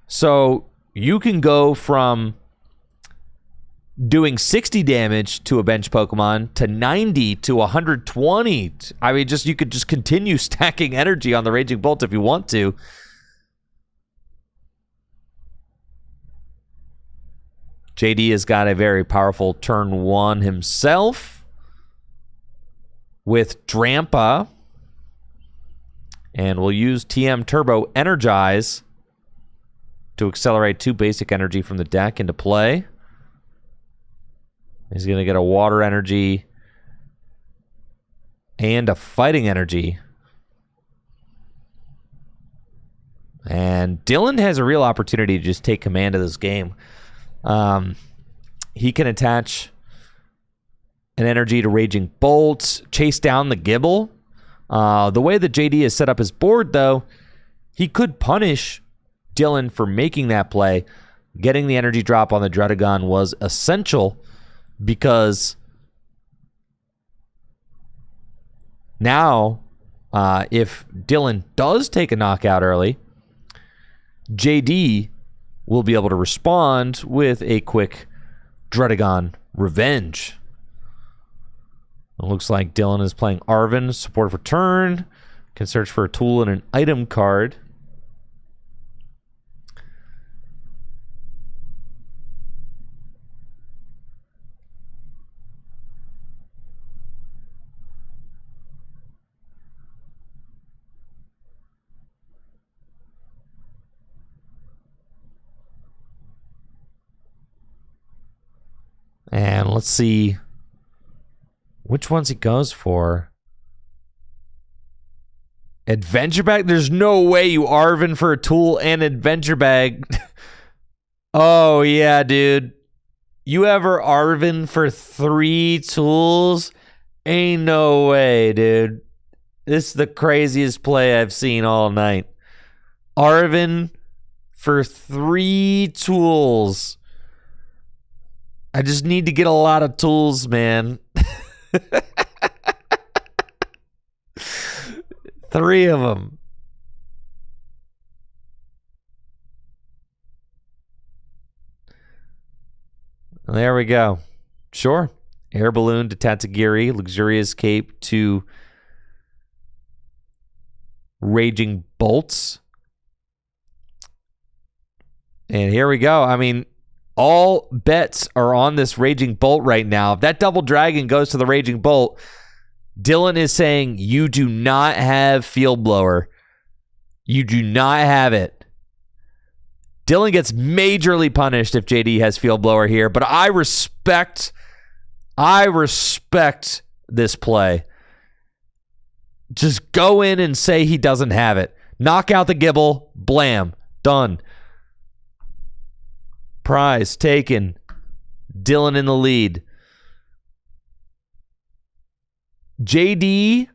So you can go from doing 60 damage to a bench Pokemon to 90 to 120. I mean, you could just continue stacking energy on the Raging Bolt if you want to. JD has got a very powerful turn 1 himself with Drampa. And we'll use TM Turbo Energize to accelerate 2 basic energy from the deck into play. He's going to get a water energy and a fighting energy. And Dylan has a real opportunity to just take command of this game. He can attach an energy to Raging Bolt, chase down the Gibble. The way that JD has set up his board, though, he could punish Dylan for making that play. Getting the energy drop on the Druddigon was essential because now, if Dylan does take a knockout early, JD will be able to respond with a quick Druddigon Revenge. It looks like Dylan is playing Arven, support for turn. Can search for a tool and an item card. And let's see which ones he goes for. Adventure Bag? There's no way you Arven for a tool and Adventure Bag. Oh, yeah, dude. You ever Arven for 3 tools? Ain't no way, dude. This is the craziest play I've seen all night. Arven for 3 tools. I just need to get a lot of tools, man. 3 of them. There we go. Sure. Air Balloon to Tatsugiri. Luxurious Cape to Raging Bolts. And here we go. I mean, all bets are on this Raging Bolt right now. If that Double Dragon goes to the Raging Bolt, Dylan is saying you do not have Field Blower. You do not have it. Dylan gets majorly punished if JD has Field Blower here, but I respect this play. Just go in and say he doesn't have it. Knock out the Gibble. Blam. Done. Prize taken. Dylan in the lead. JD,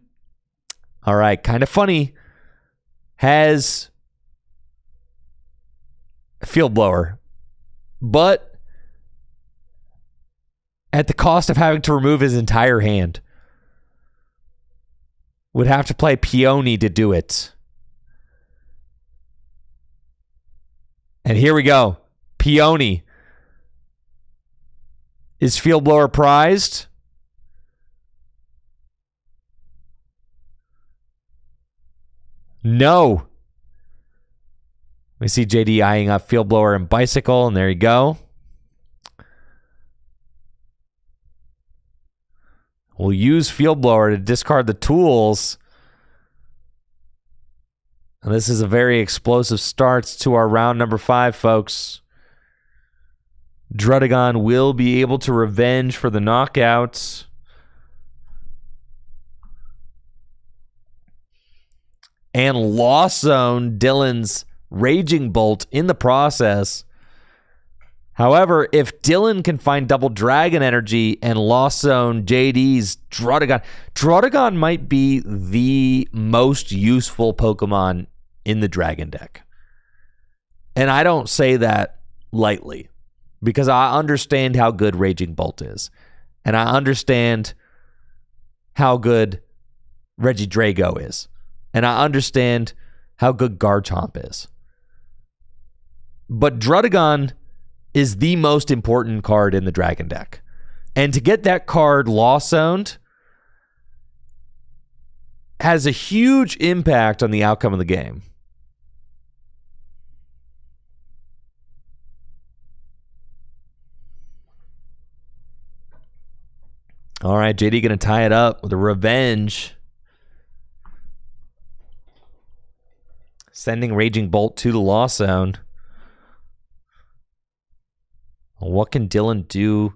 all right, kind of funny, has a Field Blower, but at the cost of having to remove his entire hand. Would have to play Peony to do it. And here we go. Peony. Is Field Blower prized? No. We see JD eyeing up Field Blower and Bicycle, and there you go. We'll use Field Blower to discard the tools. And this is a very explosive start to our round number 5, folks. Drudagon will be able to revenge for the knockouts. And Lost Zone Dylan's Raging Bolt in the process. However, if Dylan can find Double Dragon Energy and Lost Zone JD's Drudagon might be the most useful Pokemon in the Dragon deck. And I don't say that lightly, because I understand how good Raging Bolt is. And I understand how good Regidrago is. And I understand how good Garchomp is. But Drudagon is the most important card in the Dragon deck. And to get that card Lost Zoned has a huge impact on the outcome of the game. All right, JD going to tie it up with a revenge. Sending Raging Bolt to the Lost Zone. What can Dylan do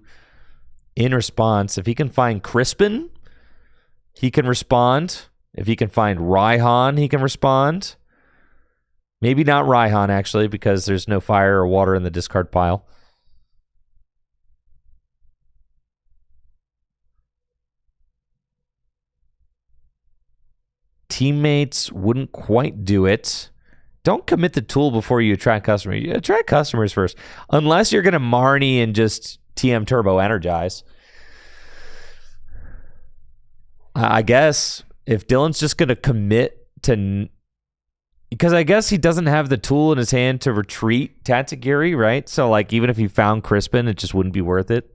in response? If he can find Crispin, he can respond. If he can find Raihan, he can respond. Maybe not Raihan, actually, because there's no fire or water in the discard pile. Teammates wouldn't quite do it. Don't commit the tool before you attract customers. You attract customers first. Unless you're going to Marnie and just TM Turbo Energize. I guess if Dylan's just going to commit to... Because I guess he doesn't have the tool in his hand to retreat Tatsugiri, right? So like even if he found Crispin, it just wouldn't be worth it.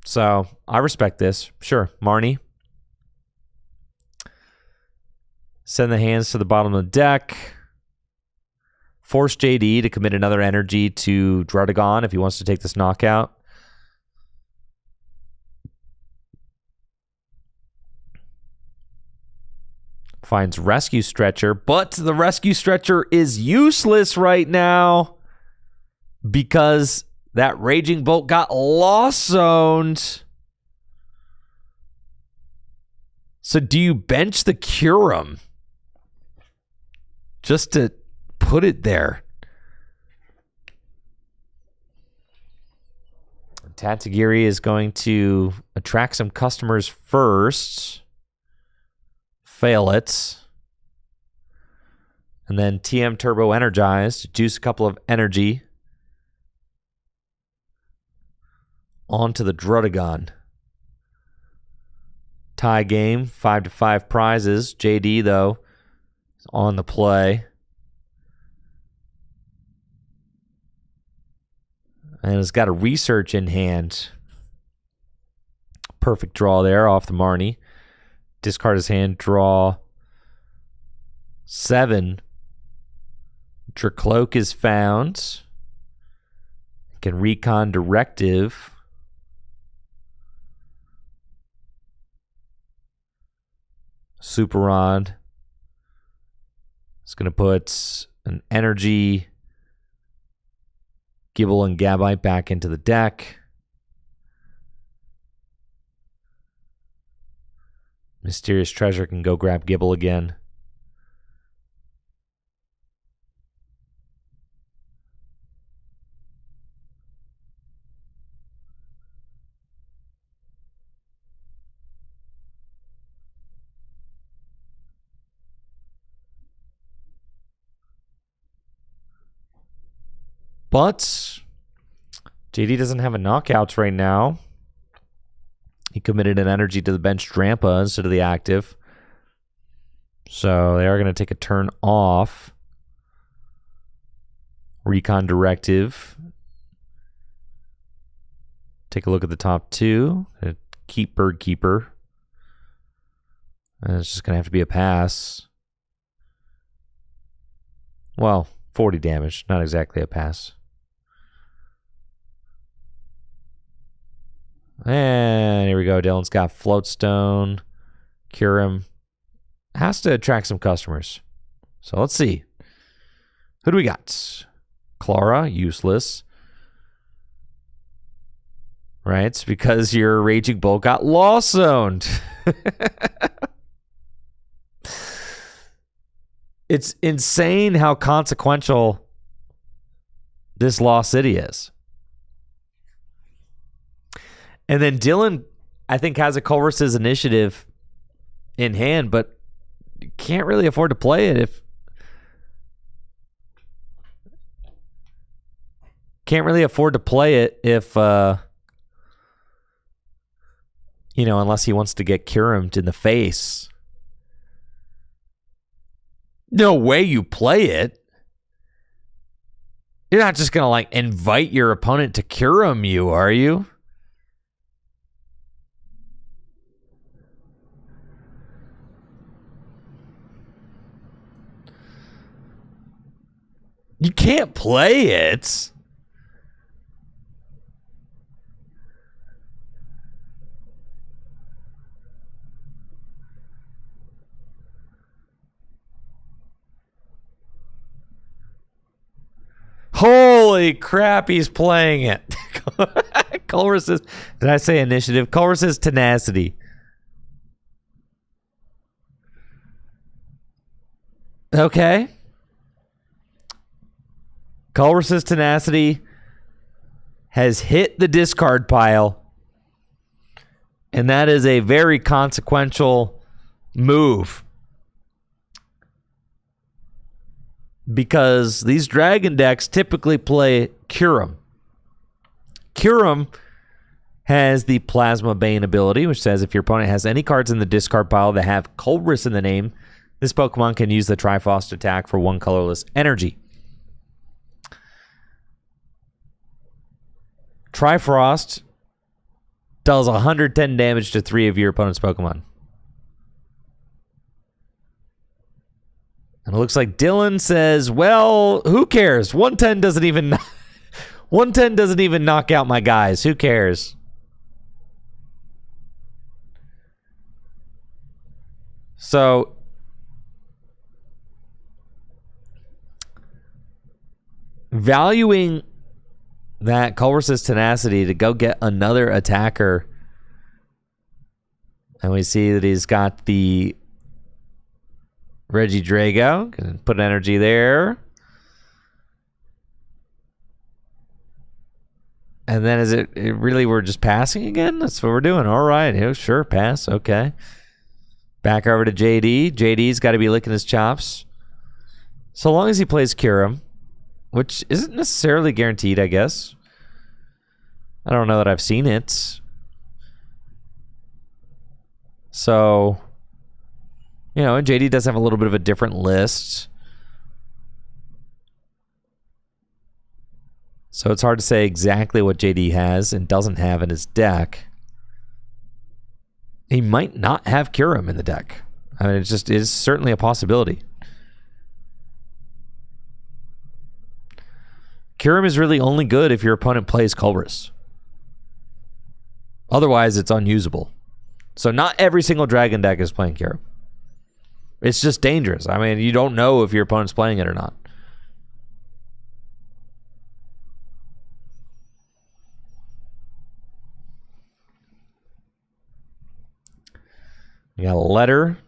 So I respect this. Sure, Marnie. Send the hands to the bottom of the deck. Force JD to commit another energy to Drudagon if he wants to take this knockout. Finds Rescue Stretcher, but the Rescue Stretcher is useless right now because that Raging Bolt got Lost Zoned. So do you bench the Kyurem? Just to put it there. Tatsugiri is going to attract some customers first. Fail it. And then TM Turbo Energize to juice a couple of energy onto the Drudagon. Tie game, 5-5 prizes. JD, though, is on the play. And has got a research in hand. Perfect draw there off the Marnie. Discard his hand, draw 7. Dracloak is found. Can recon Directive. Super Rod It's going to put an energy, Gibble and Gabite back into the deck. Mysterious Treasure can go grab Gibble again. But JD doesn't have a knockouts right now. He committed an energy to the bench Drampa instead of the active. So they are going to take a turn off. Recon Directive. Take a look at the top two. Keep Bird Keeper. And it's just going to have to be a pass. Well, 40 damage. Not exactly a pass. And here we go. Dylan's got Floatstone. Cure him. Has to attract some customers. So let's see. Who do we got? Clara, useless. Right? It's because your Raging Bull got Lost Zoned. It's insane how consequential this Lost City is. And then Dylan, I think, has a Culver's initiative in hand, but can't really afford to play it if... Can't really afford to play it if, unless he wants to get Curumed in the face. No way you play it. You're not just going to, invite your opponent to Curum you, are you? You can't play it. Holy crap, he's playing it. Culver says, did I say initiative? Culver says tenacity. Okay. Culver's tenacity has hit the discard pile, and that is a very consequential move because these dragon decks typically play Curum. Curum has the Plasma Bane ability, which says if your opponent has any cards in the discard pile that have Culver's in the name, this Pokemon can use the Triforce attack for one colorless energy. Trifrost does 110 damage to 3 of your opponent's Pokemon. And it looks like Dylan says, well, who cares? 110 doesn't even knock out my guys. Who cares? So valuing that Culver's tenacity to go get another attacker. And we see that he's got the Regidrago. Can put energy there. And then is it really we're just passing again? That's what we're doing. All right. Yeah, sure, pass. Okay. Back over to JD. JD's got to be licking his chops. So long as he plays Curum, which isn't necessarily guaranteed, I guess. I don't know that I've seen it. So, and JD does have a little bit of a different list. So it's hard to say exactly what JD has and doesn't have in his deck. He might not have Curum in the deck. I mean, it is certainly a possibility. Curum is really only good if your opponent plays Culver's. Otherwise, it's unusable. So not every single dragon deck is playing Curum. It's just dangerous. I mean, you don't know if your opponent's playing it or not. You got a letter.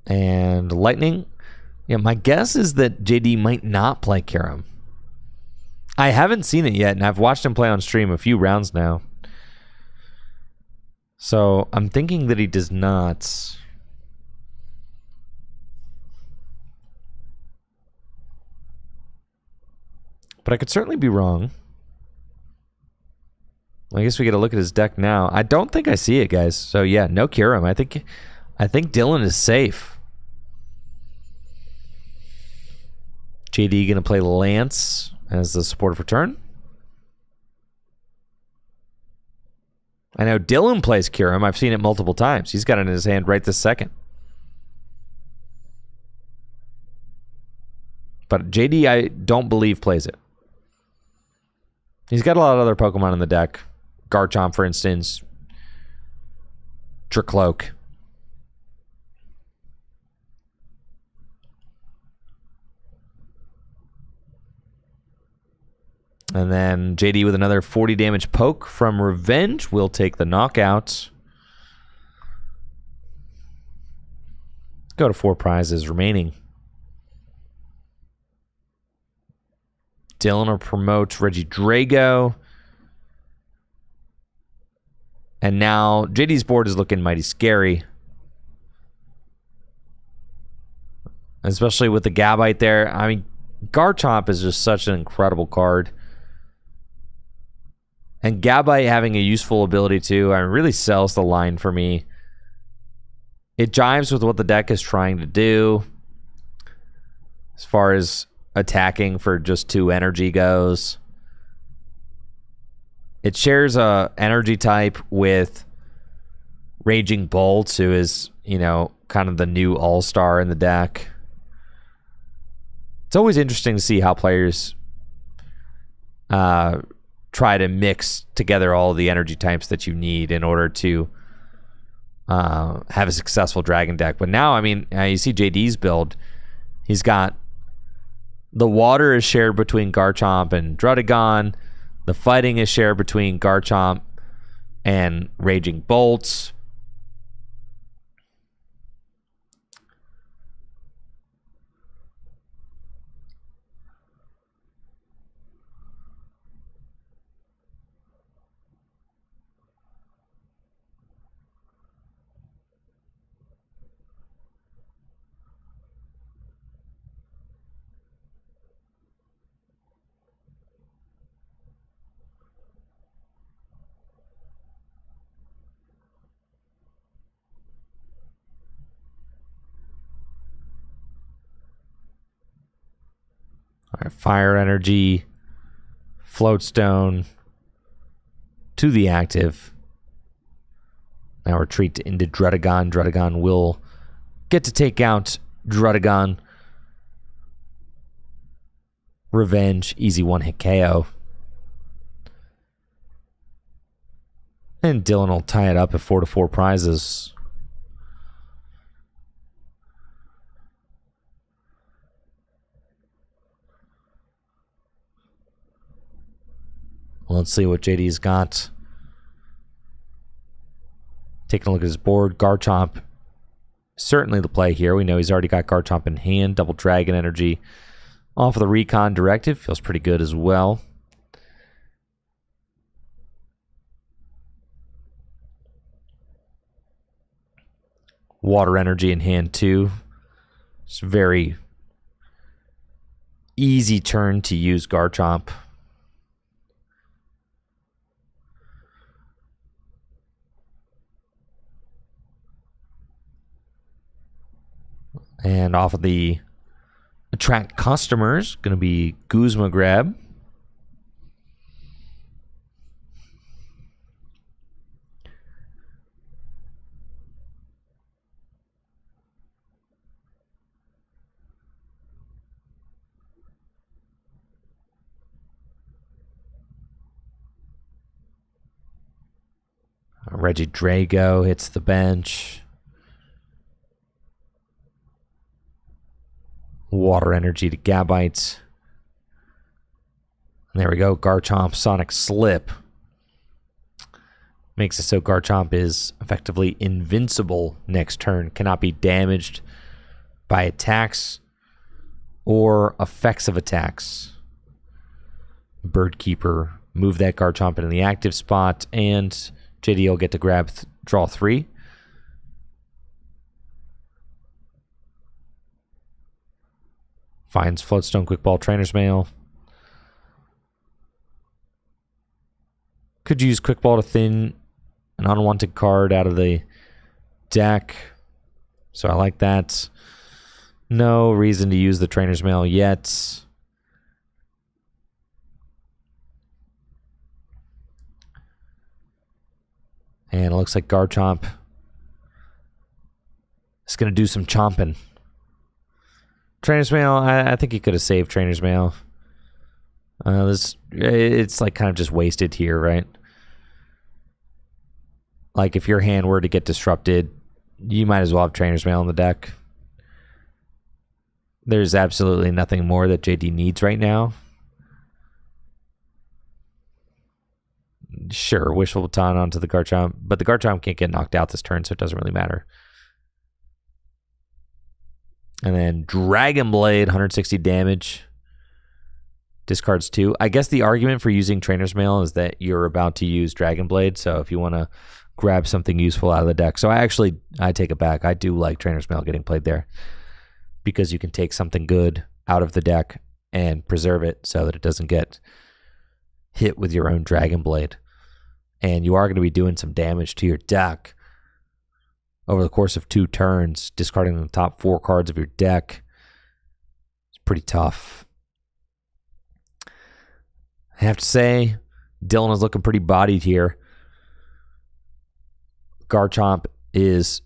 And lightning. Yeah, my guess is that JD might not play Kyurem. I haven't seen it yet, and I've watched him play on stream a few rounds now. So I'm thinking that he does not. But I could certainly be wrong. I guess we get a look at his deck now. I don't think I see it, guys. So yeah, no Kyurem. I think Dylan is safe. JD gonna play Lance as the support for turn. I know Dylan plays Kyurem. I've seen it multiple times. He's got it in his hand right this second. But JD, I don't believe plays it. He's got a lot of other Pokemon in the deck. Garchomp, for instance. Tricloak. And then JD with another 40 damage poke from Revenge will take the knockout. Let's go to 4 prizes remaining. Dylan will promote Reggie Drago. And now JD's board is looking mighty scary. Especially with the Gabite there. I mean, Garchomp is just such an incredible card. And Gabite having a useful ability too, I mean, really sells the line for me. It jives with what the deck is trying to do. As far as attacking for just 2 energy goes. It shares a energy type with Raging Bolt, who is, you know, kind of the new all-star in the deck. It's always interesting to see how players try to mix together all the energy types that you need in order to have a successful dragon deck. But now, I mean, you see JD's build. He's got the water is shared between Garchomp and Druddigon. The fighting is shared between Garchomp and Raging Bolts. All right, Fire Energy, Floatstone to the active. Now retreat into Druddigon. Druddigon will get to take out Druddigon. Revenge, easy 1-hit KO. And Dylan will tie it up at 4-4 prizes. Let's see what JD's got. Taking a look at his board. Garchomp, certainly the play here. We know he's already got Garchomp in hand. Double Dragon Energy off of the Recon Directive. Feels pretty good as well. Water Energy in hand too. It's a very easy turn to use Garchomp. And off of the attract customers, going to be Guzma Grab. Reggie Drago hits the bench. Water Energy to Gabites. And there we go. Garchomp Sonic Slip. Makes it so Garchomp is effectively invincible next turn. Cannot be damaged by attacks or effects of attacks. Birdkeeper. Move that Garchomp into the active spot. And JD will get to grab draw 3. Finds Floatstone, Quick Ball, Trainer's Mail. Could use Quick Ball to thin an unwanted card out of the deck. So I like that. No reason to use the Trainer's Mail yet. And it looks like Garchomp is going to do some chomping. Trainer's Mail, I think he could have saved Trainer's Mail. It's like kind of just wasted here, right? Like if your hand were to get disrupted, you might as well have Trainer's Mail in the deck. There's absolutely nothing more that JD needs right now. Sure, Wishful Baton onto the Garchomp, but the Garchomp can't get knocked out this turn, so it doesn't really matter. And then Dragon Blade, 160 damage. Discards 2. I guess the argument for using Trainer's Mail is that you're about to use Dragon Blade, so if you want to grab something useful out of the deck. So I take it back. I do like Trainer's Mail getting played there because you can take something good out of the deck and preserve it so that it doesn't get hit with your own Dragon Blade. And you are going to be doing some damage to your deck over the course of 2 turns, discarding the top 4 cards of your deck. It's pretty tough. I have to say, Dylan is looking pretty bodied here. Garchomp is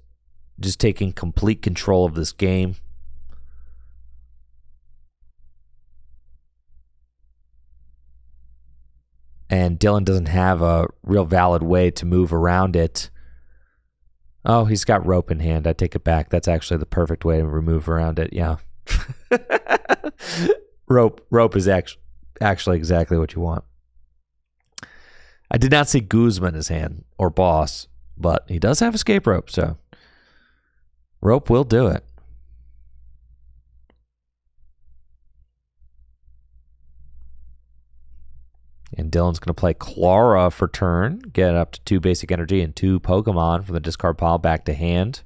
just taking complete control of this game. And Dylan doesn't have a real valid way to move around it. Oh, he's got Rope in hand. I take it back. That's actually the perfect way to move around it. Yeah. Rope is actually exactly what you want. I did not see Guzma in his hand or Boss, but he does have Escape Rope, so Rope will do it. And Dylan's going to play Clara for turn, get up to 2 basic energy and 2 Pokemon from the discard pile back to hand.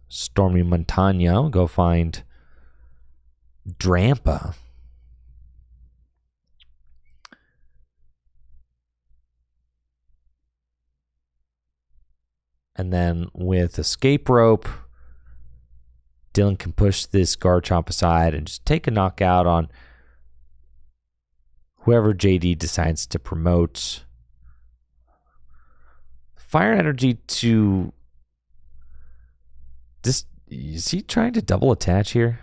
Stormy Montano, go find Drampa. And then with Escape Rope, Dylan can push this Garchomp aside and just take a knockout on whoever JD decides to promote. Fire Energy to... Is he trying to double attach here?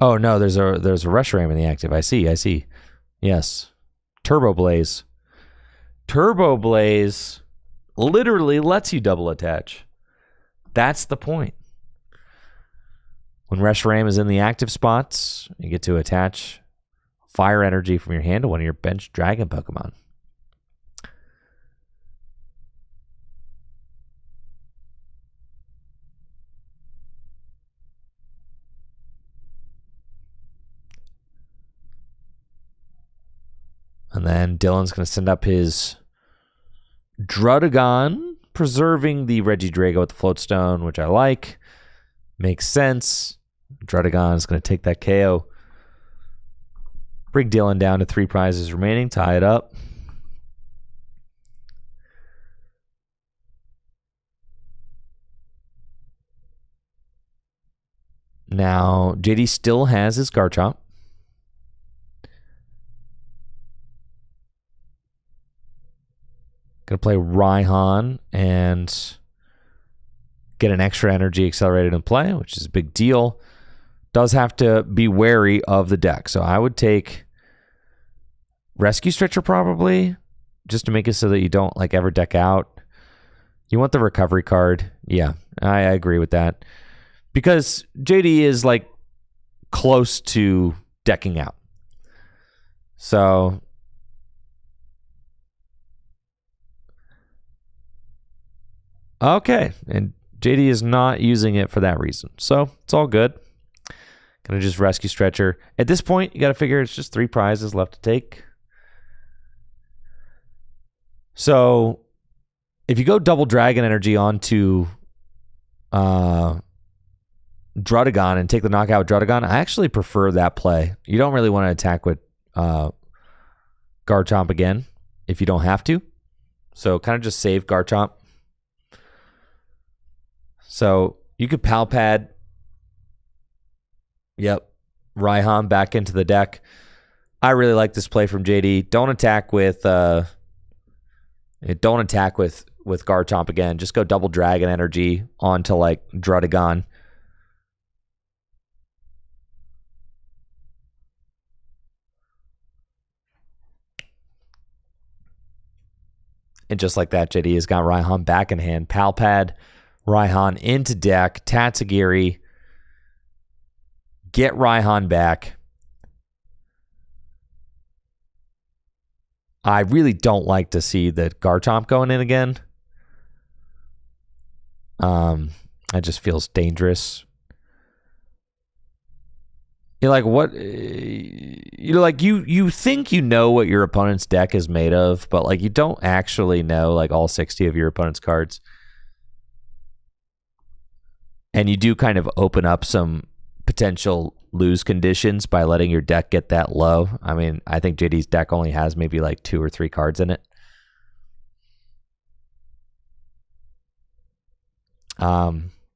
Oh no, there's a Reshiram in the active. I see. Yes. Turbo Blaze. Turbo Blaze literally lets you double attach. That's the point. When Reshiram is in the active spots, you get to attach Fire Energy from your hand to one of your bench Dragon Pokemon. And then Dylan's going to send up his Druddigon, preserving the Regidrago with the Floatstone, which I like. Makes sense. Druddigon is going to take that KO. Bring Dylan down to 3 prizes remaining. Tie it up. Now, JD still has his Garchomp. Gonna play Raihan and get an extra energy accelerated in play, which is a big deal. Does have to be wary of the deck. So I would take Rescue Stretcher probably, just to make it so that you don't like ever deck out. You want the recovery card. Yeah, I agree with that. Because JD is like close to decking out. So okay, and JD is not using it for that reason. So it's all good. Gonna just Rescue Stretcher. At this point, you gotta figure it's just 3 prizes left to take. So if you go double Dragon Energy onto Drudagon and take the knockout with Drudagon, I actually prefer that play. You don't really want to attack with Garchomp again if you don't have to. So kind of just save Garchomp. So you could Palpad. Yep. Raihan back into the deck. I really like this play from JD. Don't attack with Garchomp again. Just go double Dragon Energy onto like Drudagon. And just like that, JD has got Raihan back in hand. Palpad, Raihan into deck. Tatsugiri. Get Raihan back. I really don't like to see the Garchomp going in again. It just feels dangerous. You're like, what? You're like, you think you know what your opponent's deck is made of, but like you don't actually know like all 60 of your opponent's cards. And you do kind of open up some potential lose conditions by letting your deck get that low. I mean, I think JD's deck only has maybe like 2 or 3 cards in it.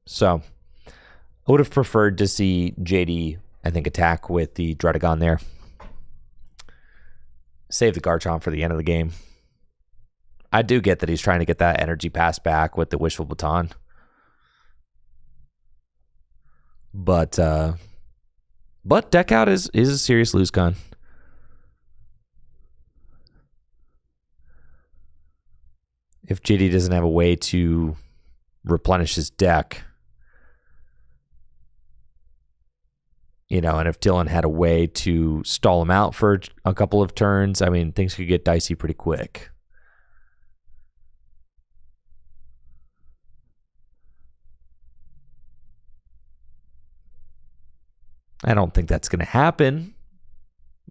So I would have preferred to see JD, I think, attack with the Drudagon there. Save the Garchomp for the end of the game. I do get that he's trying to get that energy pass back with the Wishful Baton. But deck out is a serious lose con. If JD doesn't have a way to replenish his deck, you know, and if Dylan had a way to stall him out for a couple of turns, I mean, things could get dicey pretty quick. I don't think that's going to happen,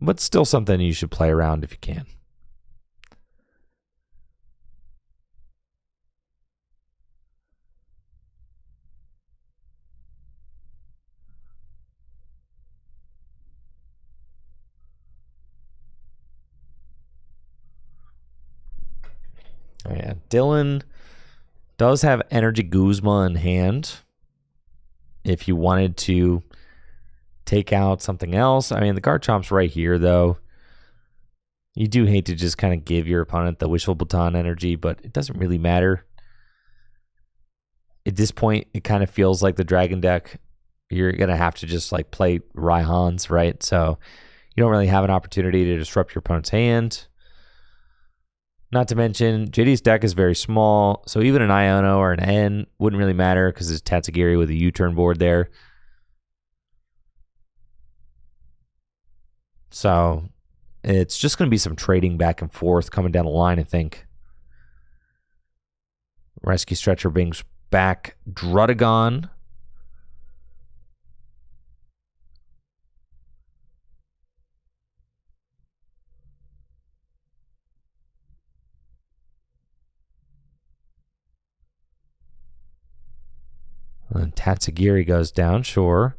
but still something you should play around if you can. Oh yeah, Dylan does have Energy Guzma in hand. If you wanted to take out something else. I mean, the Garchomp's right here, though. You do hate to just kind of give your opponent the Wishful Baton energy, but it doesn't really matter. At this point, it kind of feels like the Dragon deck. You're going to have to just like play Raihans, right? So you don't really have an opportunity to disrupt your opponent's hand. Not to mention, JD's deck is very small, so even an Iono or an N wouldn't really matter because it's Tatsugiri with a U-turn board there. So it's just going to be some trading back and forth coming down the line, I think. Rescue Stretcher brings back Drudagon. And Tatsugiri goes down, sure.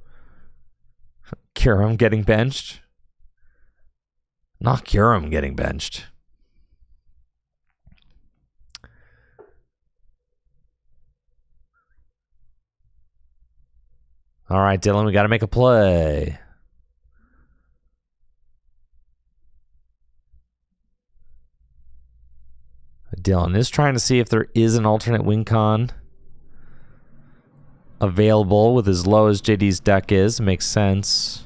Kyurem getting benched. Not Kyurem getting benched. All right, Dylan, we got to make a play. Dylan is trying to see if there is an alternate win con available with as low as JD's deck is. Makes sense.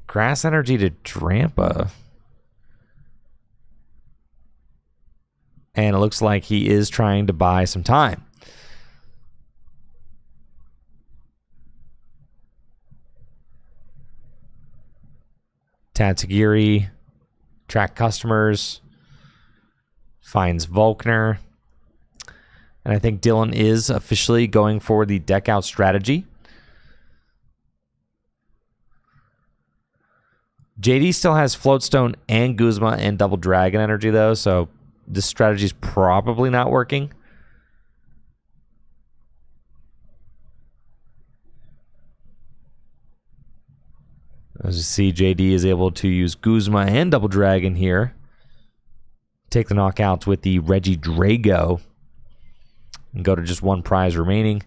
Grass Energy to Drampa. And it looks like he is trying to buy some time. Tatsugiri, track customers, finds Volkner. And I think Dylan is officially going for the deck out strategy. JD still has Floatstone and Guzma and Double Dragon Energy, though, so this strategy is probably not working. As you see, JD is able to use Guzma and Double Dragon here. Take the knockouts with the Reggie Drago. And go to just one prize remaining.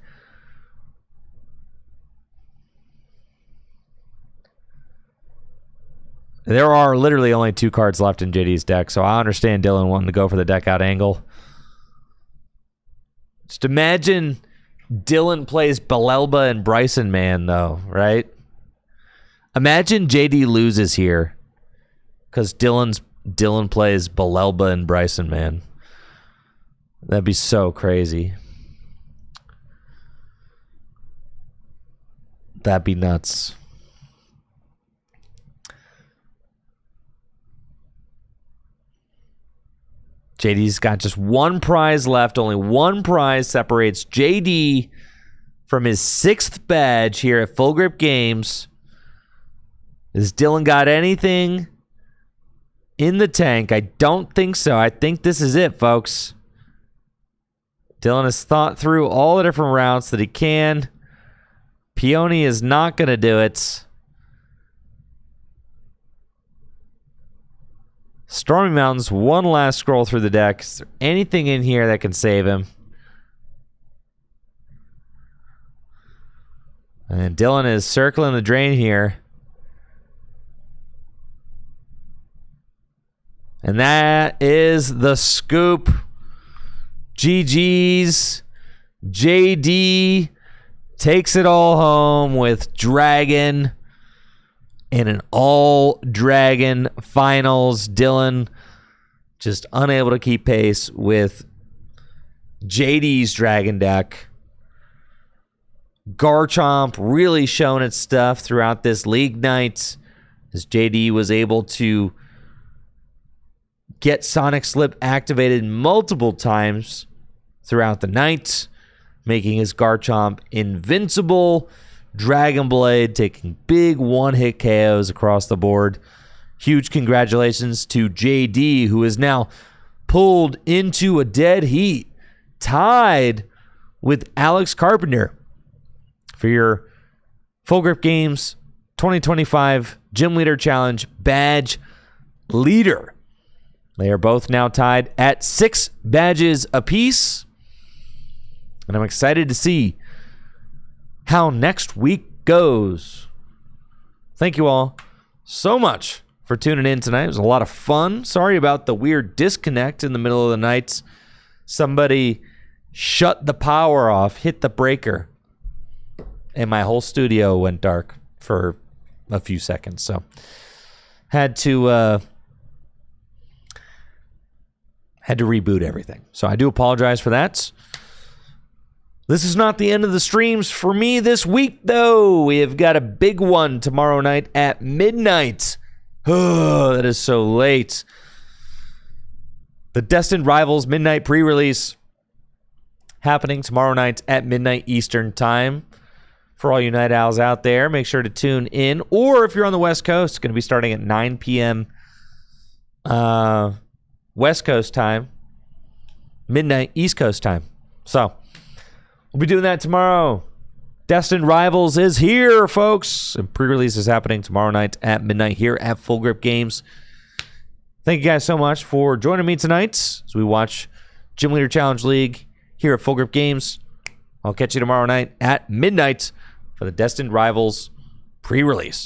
There are literally only 2 cards left in JD's deck, so I understand Dylan wanting to go for the deck out angle. Just imagine Dylan plays Belelba and Bryson Man, though, right? Imagine JD loses here because Dylan plays Belelba and Bryson Man. That'd be so crazy. That'd be nuts. JD's got just one prize left. Only one prize separates JD from his 6th badge here at Full Grip Games. Has Dylan got anything in the tank? I don't think so. I think this is it, folks. Dylan has thought through all the different routes that he can. Peony is not going to do it. Stormy Mountains, one last scroll through the deck. Is there anything in here that can save him? And Dylan is circling the drain here. And that is the scoop. GG's. JD takes it all home with Dragon in an all-Dragon finals. Dylan just unable to keep pace with JD's Dragon deck. Garchomp really showing its stuff throughout this league night as JD was able to get Sonic Slip activated multiple times throughout the night, making his Garchomp invincible. Dragon Blade taking big one-hit KOs across the board. Huge congratulations to JD, who is now pulled into a dead heat, tied with Alex Carpenter for your Full Grip Games 2025 Gym Leader Challenge badge leader. They are both now tied at 6 badges apiece. And I'm excited to see how next week goes. Thank you all so much for tuning in tonight. It was a lot of fun. Sorry about the weird disconnect in the middle of the night. Somebody shut the power off, hit the breaker, and my whole studio went dark for a few seconds. So had to reboot everything. So I do apologize for that. This is not the end of the streams for me this week, though. We have got a big one tomorrow night at midnight. Oh, that is so late. The Destined Rivals Midnight pre-release happening tomorrow night at midnight Eastern time. For all you night owls out there, make sure to tune in. Or if you're on the West Coast, it's going to be starting at 9 p.m. West Coast time, midnight East Coast time. So we'll be doing that tomorrow. Destined Rivals is here, folks. And pre-release is happening tomorrow night at midnight here at Full Grip Games. Thank you guys so much for joining me tonight as we watch Gym Leader Challenge League here at Full Grip Games. I'll catch you tomorrow night at midnight for the Destined Rivals pre-release.